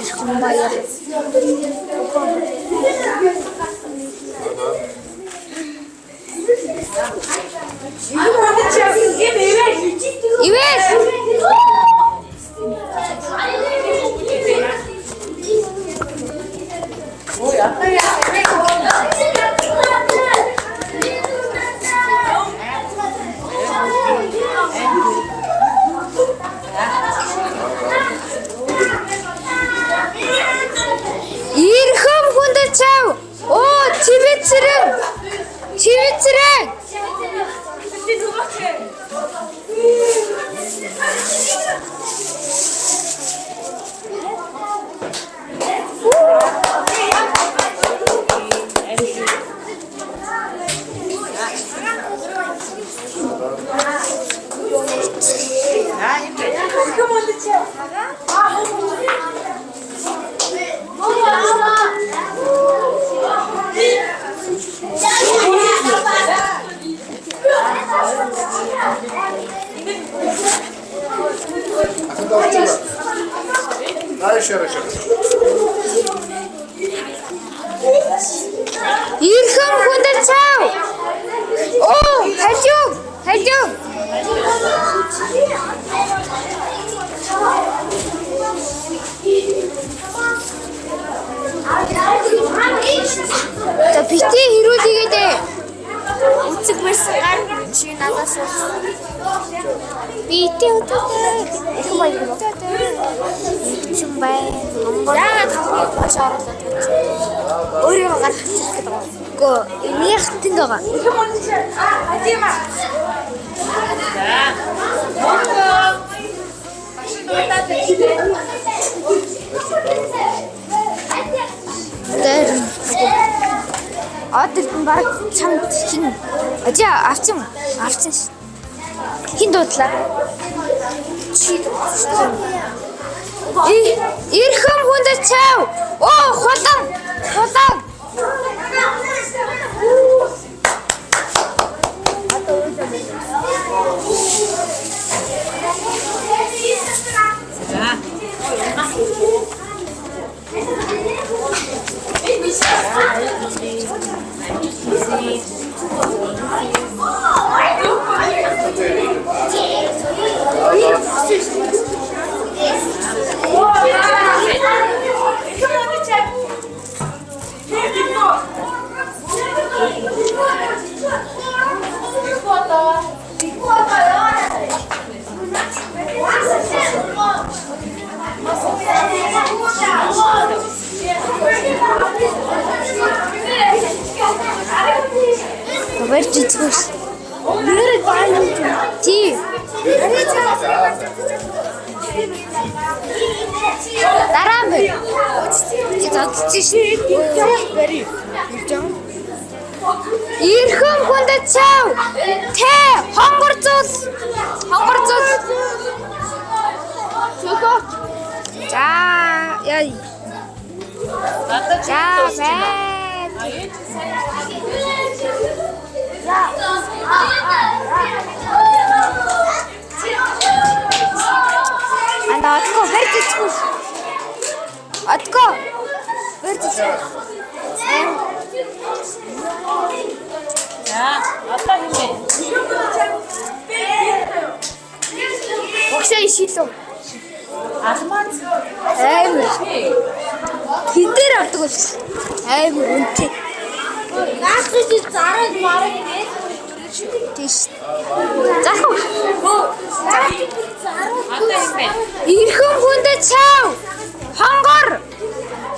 S3: Ирхэм баяр. Ивэс. Ирхэм хүндэт чав. Чивэцрэн. Ирхэм хүндэт чав. Хажуу. За бити хэрүүлээгээ дээ. Үцэг байсан гар чи надаас бити өтөтэй. Их баяр. Чим бай. Яагаад хамгийн маш оруулаад байж. Өөрийгөө гаргах гэдэг юм. Гөө энийх тэнд байгаа. Хадима. Адилхан баг чамд хин. Авчин. Хин дуудлаа. Чи дуудлаа. Ирхэм хүндэт чав. Хулан. Верч үзгөөс. Нэр байна уу? Тий. Дараа нь бэр. Чи зодчих шээ. Бэри. Ирхэм хүндэт чав. Хонгор зул. Чөкөө. Яй. Бай. Атко вертичку.
S2: Одоо хэмээ.
S3: Огшаа ишилүү.
S2: Алмаз.
S3: Хин дээр авдаг бол. Амар үнэтэй.
S2: Наасгүй чи зараад мараад гээд.
S3: Тийш. Заах. Ирхэн хүндэ цав. Хонгор.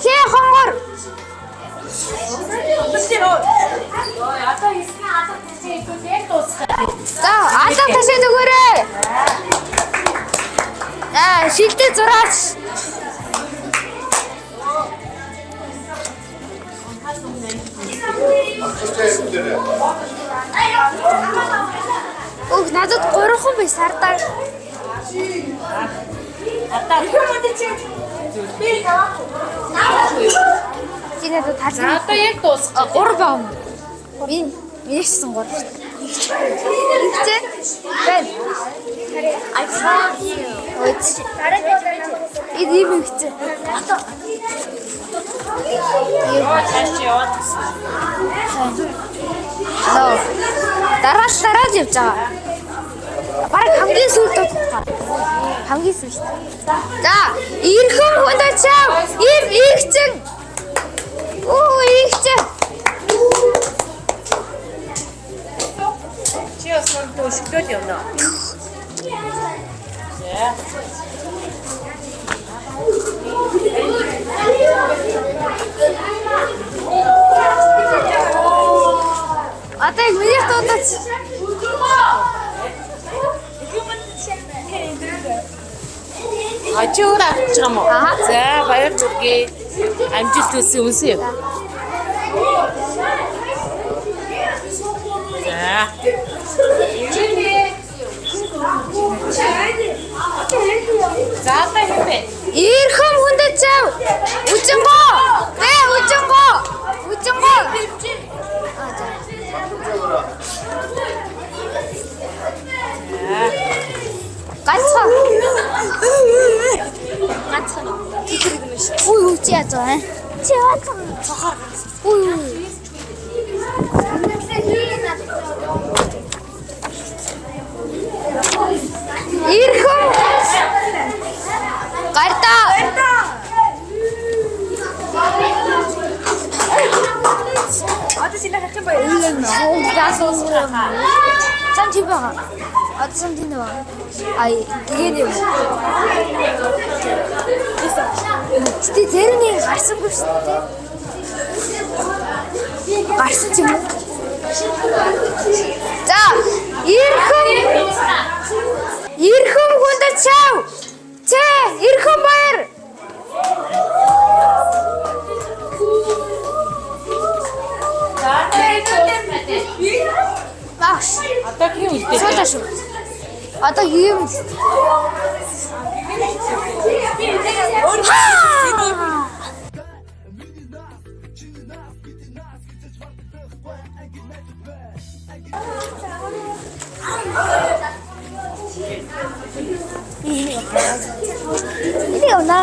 S3: Хээ хонгор. За, алга ташаа дөгөөрэй. Шилдэг зураач. Өх, надад 3 хүн бай сардаа. Чи надад тал.
S1: За одоо яг дуусах.
S3: 3 баа. Минийсэн 3 шүү дээ. Игчээ. Бэн.
S2: I found you.
S3: Ийм игчээ. Дараа явж байгаа. Бараг хамгийн сүүлд дуусах. Хамгийн сүүлд. За, ирхэн хүндэ чав. Ийм игчэн. Оо, игчэн.
S1: Чи осон төшгөл юм нөө.
S3: Одоо яг миний дуудаач.
S1: Ачуур авчих юм уу? За баяр хүргэе. Амжилт хүсье үнсэ. За. За одоо хэмээ.
S3: Ирхэн хүндэ чав. Үжингоо. Үжингоо. Үжингоо. Ганцхан. Ганцхан. Үй чи яаж байгаа юм? Чи яасан? Цохор. Үй. Ирхэн. Гартаа. Одоо сина хах юм байна. Яасан? Сан чи байгаа. Одоо сан тийм байна. Ай, тэгээд юм. Тэ тэрний гарсангүй шүү дээ. Гарсан ч юм уу? За, ирхэн хүндэ чав. Тэ, ирхэн баяр. Багш.
S1: Одоо хин үлдээ.
S3: Шоолоо шүү. Одоо юм. Ini ona.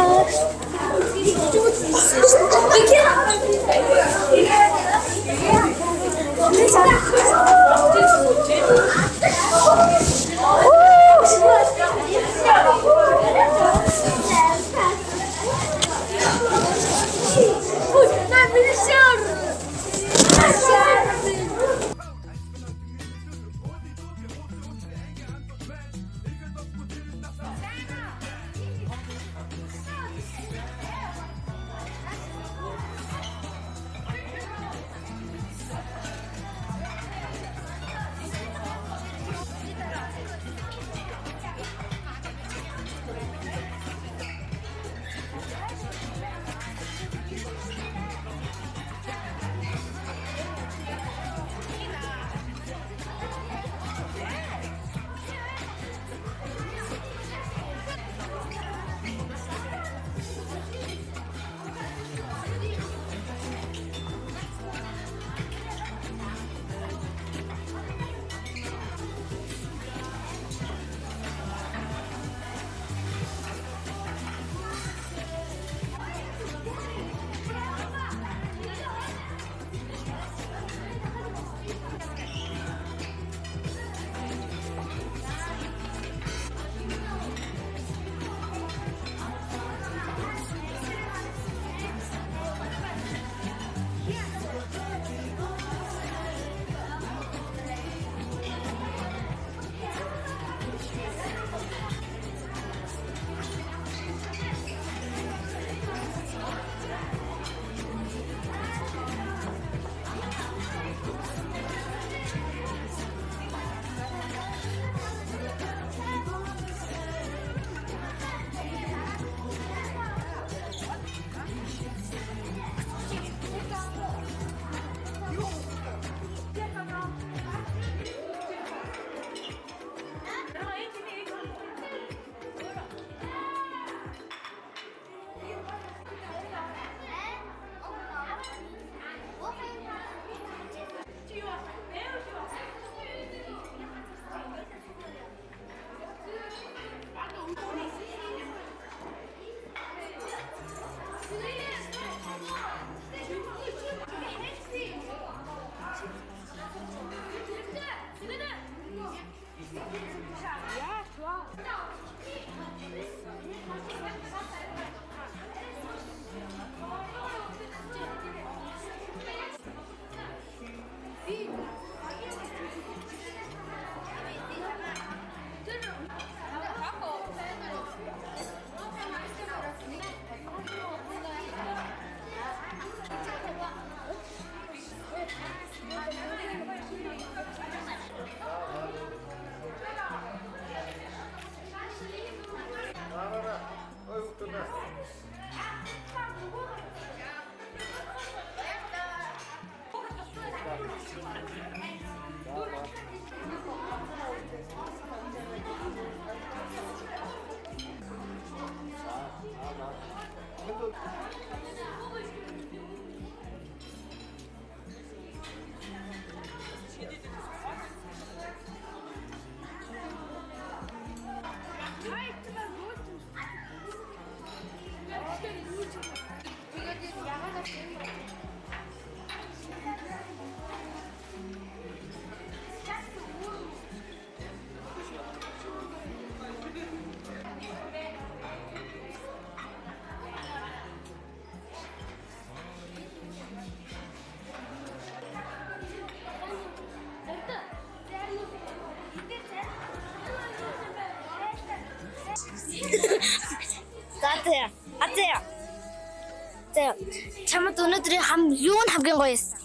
S5: чамд өнөөдрийн юу нь хамгийн гоё байсан?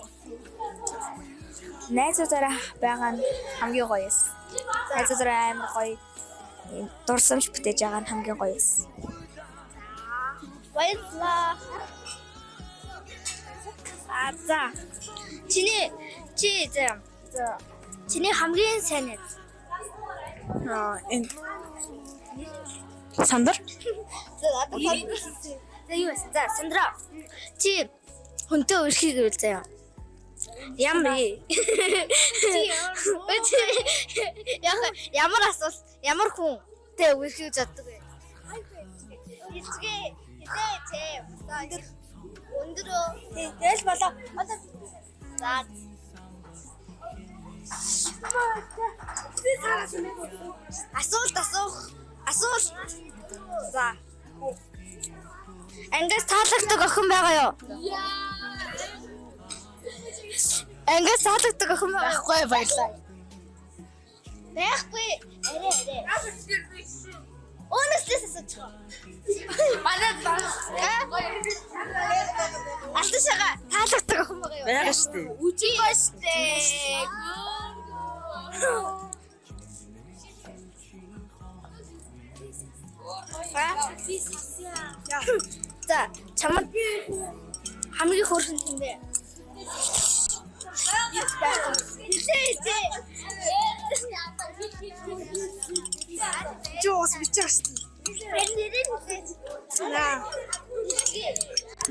S3: Найзуудаараа байгаа нь хамгийн гоё эс. Найзуудаараа амар гоё дурсамж бүтээж байгаа нь хамгийн гоё эс.
S5: Баярлалаа. За. Чиний хамгийн сайн найз.
S3: Энэ Сандар
S5: За юу вэ? За Сандра. Чи хүнтэй үрхий гэвэл заяа. Ямар ямар асуулт ямар хүнтэй үрхий заддаг вэ? Эцгээ өндөрөө тэгэл болоо. За. Асуулт. За. Ангаас таалагддаг охин байгаа юу? Ангаас таалагддаг охин байхгүй баярлаа. Байхгүй. Арай. Өнөслөөс асуучих. Манай Алташага таалагддаг охин байгаа юу?
S4: Байгаа шүү дээ.
S5: Үгүй шүү дээ. За, чамд хамгийн хөөрхөн юм бэ?
S3: Жоос бичиж шүү.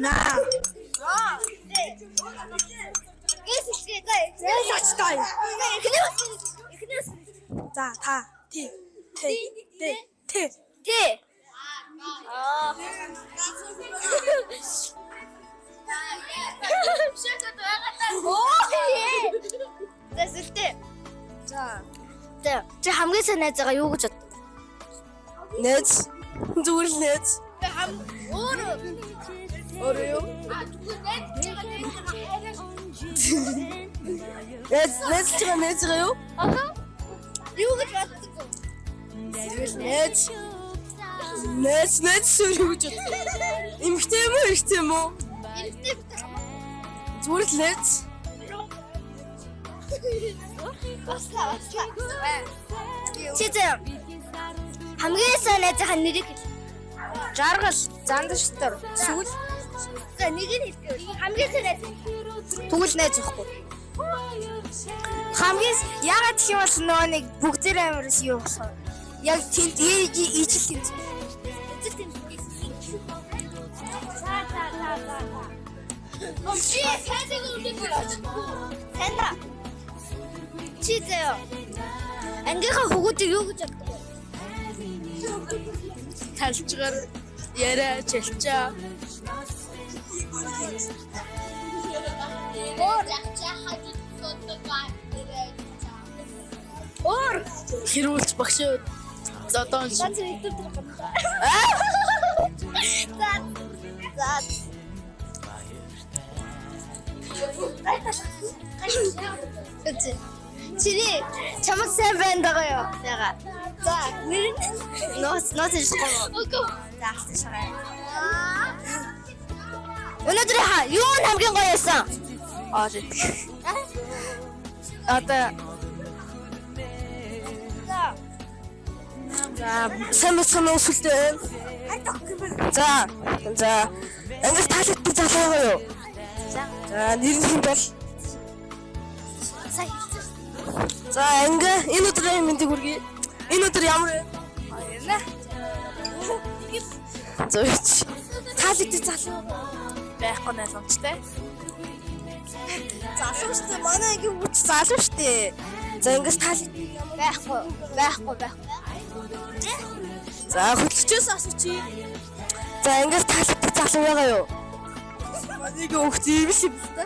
S3: Наа. За та ти.
S5: За, чи хамгийн сайн найзгаа юу гэж боддог?
S3: Нэз. Зүгээр л нэз. Өөрөө юу? Нэз юу?
S5: Юу гэж боддог вэ?
S3: Нэз юу гэж боддог? Эмхтэй юм уу, эрэгтэй юм уу? Зүгээр л нэз.
S5: Чи хамгийн сайн найзынхаа нэрийг хэл.
S3: Жаргал, Зандаштар, Сүгэл.
S5: За нэг нь хэлээ. Хамгийн сайн найз.
S3: Түгэл найз واخгүй. Хамгийн ягаад гэх юм бол нөгөө нэг бүгдээр амирс юу болох вэ? Яг тэнд ижил тэнд.
S5: Чи хайдаг үлдэх гэж. Танаа. Чи зөө. Ангийнхаа хөгүүдийг юу гэж боддог вэ?
S3: Талчгаар яриа чилчаа. Ор хэрүүлж багшаа зодон.
S5: За. Чири чамд сайн байна даа юу? Яга. За, нэр нь ноос ирсэхгүй. Окей. За, шараа. Өнөөдөр юу хамгийн гоё байсан?
S3: Одоо сайн өсөлтөө. За. Ангис таалагдсан залуу байгаа юу? За, нэр нь бол. За, энэ өдрийн мэндийг хүргэе. Энэ өдөр ямар вэ? Баярлалаа. Зөөч. Таалагдсан залуу байхгүй найламжтай. Залуу штэ манай ангийн хүч залуу штэ. За ингээс таалагдсан
S5: Байхгүй.
S3: За хөтлөчөөс асууч. За ингээс таалагдсан залуу байгаа юу? Манайг өгч ийм л юм та.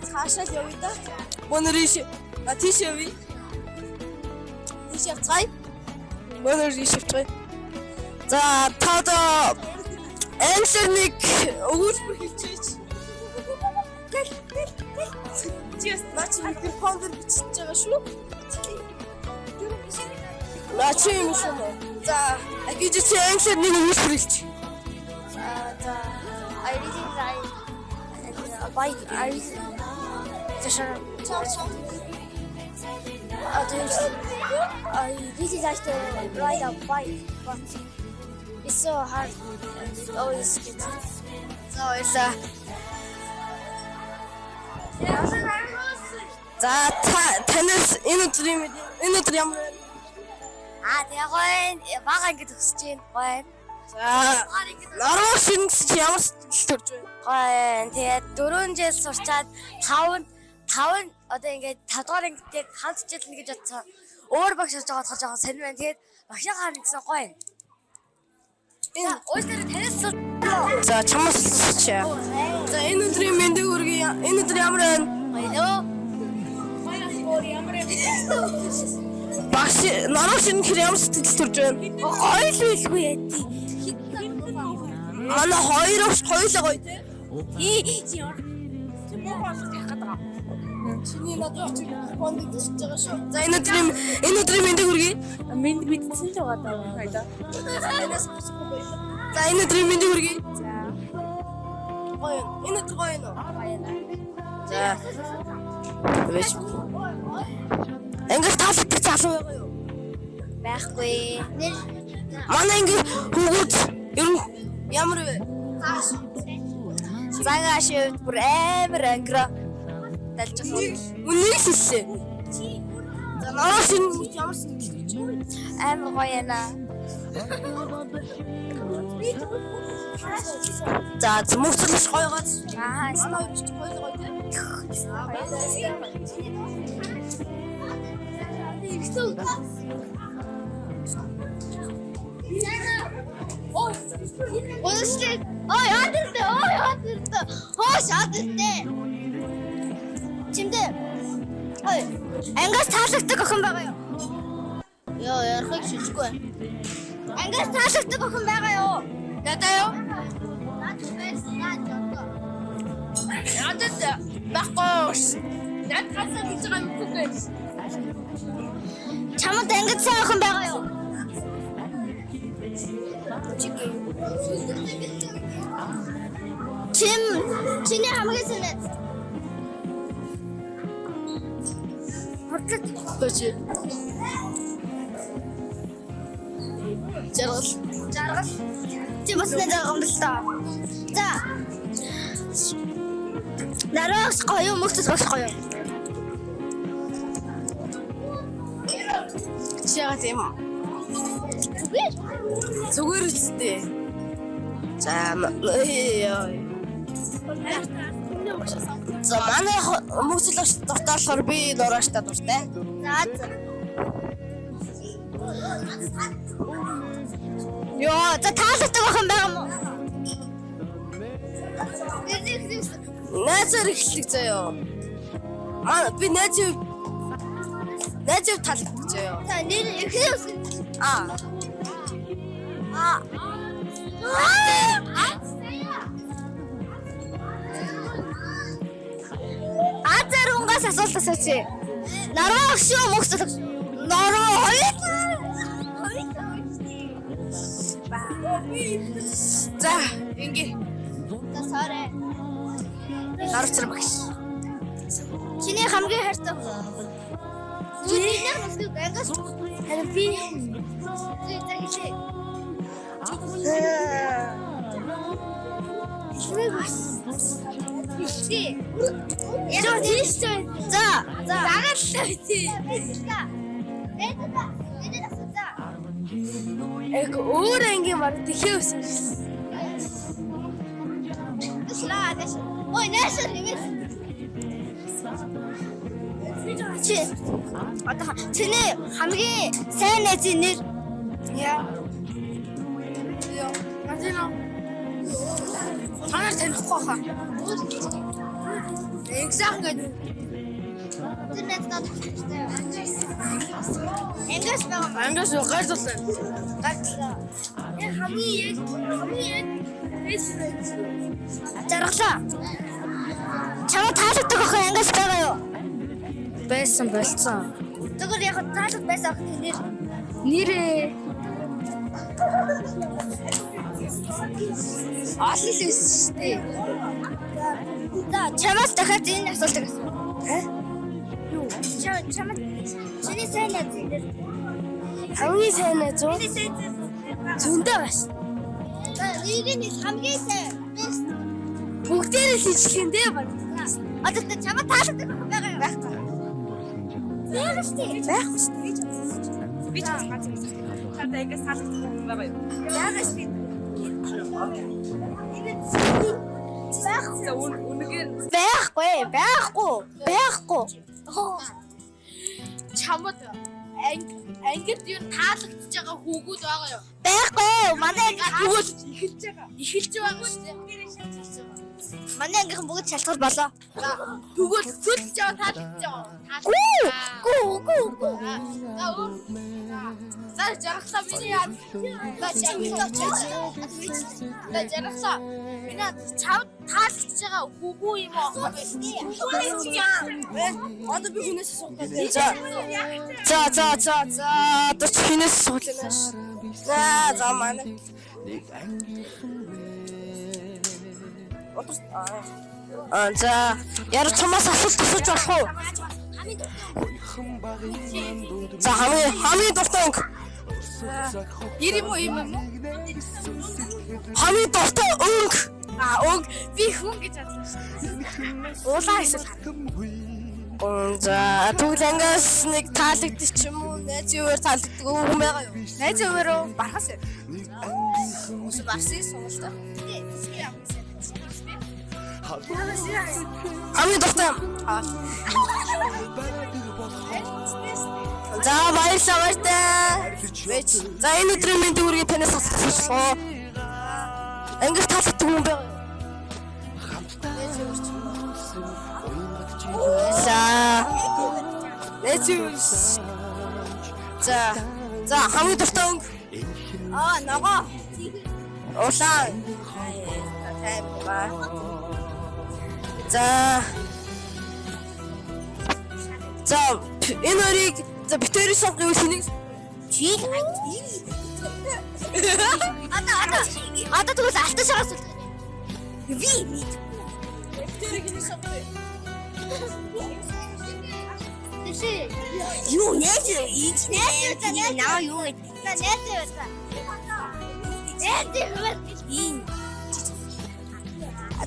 S3: Цаашаа л явъя да. Мөнөр тийш явъя. Тийш явцгаая. Мөнөр тийш явцгаая. За таа Энсэрник өгүүлбэр хийчихээч. Just наач микрофон дээр бичиж байгаа шүү. Наач юм шүү. За, агиж чи энсэрник өгүүлбэр хийчих.
S5: За, I bike. I really like to ride a bike, but it's so hard. It's always getting. So it's
S2: За танаас энэ өдөр ямар вэ?
S5: тэгээ гоё бага ингэ төгсөж байна. Гоё.
S2: За наруу шингэс чи ямар сэтгэл төрж байна?
S5: Гоё. Тэгээд 4 жил сурчаад 5 одоо ингээд 5 дугаар ангид хамт хичээлнэ гэж бодсон. Өөр багш болж байгаа жоохон сонир байна. Тэгээд багшаа хаана гэсэн гоё. Энэ өөртөө танаас
S2: За чамаас сонсч. За энэ өдрийн мэндийг хүргэе. Энэ өдөр ямар байна?
S5: гоё.
S2: Багш наруу шингэх ямар сэтгэл төрж байна?
S5: Гоё л билгүй яа.
S2: Манай хоёр өвч хоёулаа гоё те. Чиний надад чи бонд гэж байгаа шүү. За энэ өдрийн мэндийг хүргэе.
S1: Мэнд мэдсэн л байгаа даа. Хайда.
S2: За энэ өдрийн мэндийг хүргэе. За. Гоё. Энэ өдөр гоё нөө. За. Тэвэж. Ингээд таалагдчих залуу байгаа юу?
S5: Байхгүй.
S2: Манай ингээд хүүгүүд ер нь ямар вэ?
S5: Цагааш бүр амар ангира. Талж байгаа.
S2: Үнийг хэлсэн. За наруу шингэх ямар сэтгэл гэж байна?
S5: Амар гоё яана.
S2: За мөцөлж гойгоц.
S5: Аа,
S2: Манай хоёр ч гоё гоё те.
S5: Өөстэй. Ой, ядартай. Хоош ядартай. Чимдээ. Ой, ангаас таалагддаг охин байгаа юу?
S2: Яа, ярахыг шилжгүй.
S5: Ангаас таалагддаг охин байгаа юу?
S2: Ядаа юу? Ядаа багш. Над хасаа гэж байгаа юм үгүй.
S5: Чамд ангид сайн охин байгаа юу? Чиний хамгийн санаад.
S2: Бач. Жаргал.
S5: Чи бас нэг байгаа юм л та. За. Нараач гоё мөчс бас гоё.
S2: Чигаа тийм. Зүгээр үстэй. За За манай мөсөл дуртаалахаар би нурааштай дуртай.
S5: За. Йоо, за таалагддаг охин байгаа мó?
S2: Найзаар эхлэх заяа. Би найзыг таалагддаг заяа.
S5: За нэр эхлэв. Азар унгаас асуулт асуучих. Нараа шүү мөксөл. Нараа хоёр.
S2: За ингээ.
S5: За сорэ.
S2: Нарцар багш.
S5: Чиний хамгийн хайртай. Чиний мөксөл ангаас харин би. Яа тийштэй. За. Загалтай тий.
S2: Эк өөр ангийн баг тэхээвсэн.
S5: Ой, нэшэр нэмээс. Чиний хамгийн сайн найзын нэр.
S2: Яа. Танаар танихгүй хаа. Экзамен гэдэг.
S5: Тэр найзтай тохиолдсон. Энгээс байгаа.
S2: Ангаас гайрлуулсан.
S5: Гатлаа. Хамгийн жаргалаа. Чамд таалагддаг охин ангаас байгаа юу?
S3: Байсан болцсон.
S5: Зүгээр яг таалаг байсан охин нэр.
S3: Нэрээ
S5: Олон л байсан шүү дээ. За чамаас дахиад энэ асуултыг асуу. Юу? Чамд чиний сайн найз энэ. Хамгийн сайн найз уу? Миний сайн найз. Зөндөө бас. За нэг нь хамгийн сайн. Бүгдээрээ л ижлэхиндээ баг. Одоо тэ чамд таалагддаг байгаа юу? Байхгүй. Яагаад ч байхгүй шүү дээ. Би ч ганц юм. Хадаа ингээс таалагддаг юм байгаа юу? Яагаад ч байхгүй.
S3: Чамд ангид юу таалагдж байгаа хүүгүүд байгаа юу?
S5: Байхгүй. Манай
S3: Тэгвэл эхэлж байгаа шүү дээ.
S5: манай ангийнхан бүгд шалтгаал болоо.
S3: Тэгвэл төлж байгаа таалагдж байгаа.
S5: Гүү.
S3: За жаргалаа миний яа. За жаргалаа. Миний чав таалагдж байгаа хүүгүү юм уу?
S2: Одоо би хүнээс асуух.
S5: За. Одоо ч хинээс суулна ш. За манай. За яар чамаас асуулт асууж болох уу? За хамгийн дуртай өнгө.
S3: Ирим үү юм уу?
S5: Хамгийн дуртай өнгө.
S3: Өнгө би хүн гэж бодлоо шүү.
S5: Уулаа эсвэл. За тэгвэл ангаас нэг таалагдчих ч юм уу? Найз юугаар таалагддаг хүн байгаа юу?
S3: Найз өвөрөө бархас.
S5: Ус барсын сонголтой. Хамгийн дуртай. За баярлалаа. За энэ өдрийн минь дүүргийн танаас асуусан. Англи таалагддаг хүн байгаа. За хамгийн дуртай өнгө. Ногоо. Улаан. За энэ хоёрыг за битэрийн сонгох хүнийг чи одоо тэгвэл алтан шараас үл. Би битэрийг нь сонгох. Юу нээч наа юу гэдэг.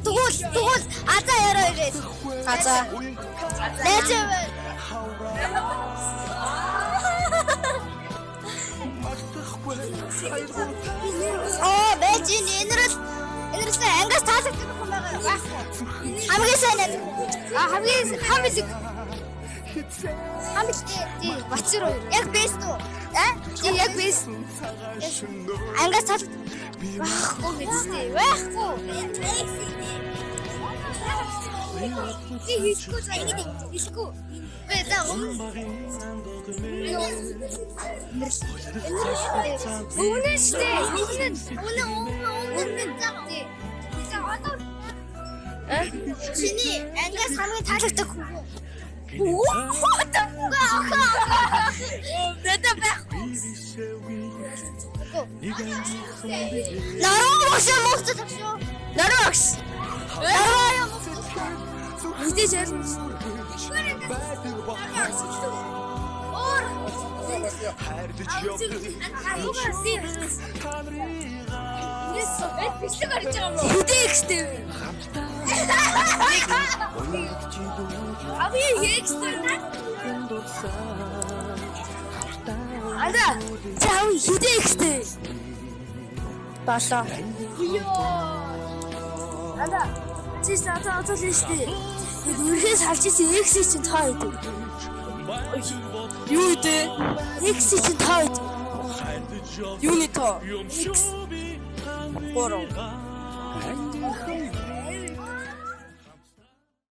S5: Тэгвэл азаа яраа ирээд. Азаа. Нээчээ. Бэжин энэрэс ангаас таалагддаг юм байгаа байхгүй. Хамгийн сайн найз. Хамгийн бацруу. Яг бэст үү? Яг бэст. Ангаас таалагддаг. Байхгүй гэжтэй. Байхгүй. Би хийхгүй хийхгүй. Би за Чиний ангаас хамгийн таалагддаг хүн. Наруугш мөхцөж шүү. Наруугш. Үдэж яа. Үргэлж харж ирсэн X чинь таа идэв. Юу идэв? X чинь таа идэв. Юуны тоо? X. Бороо.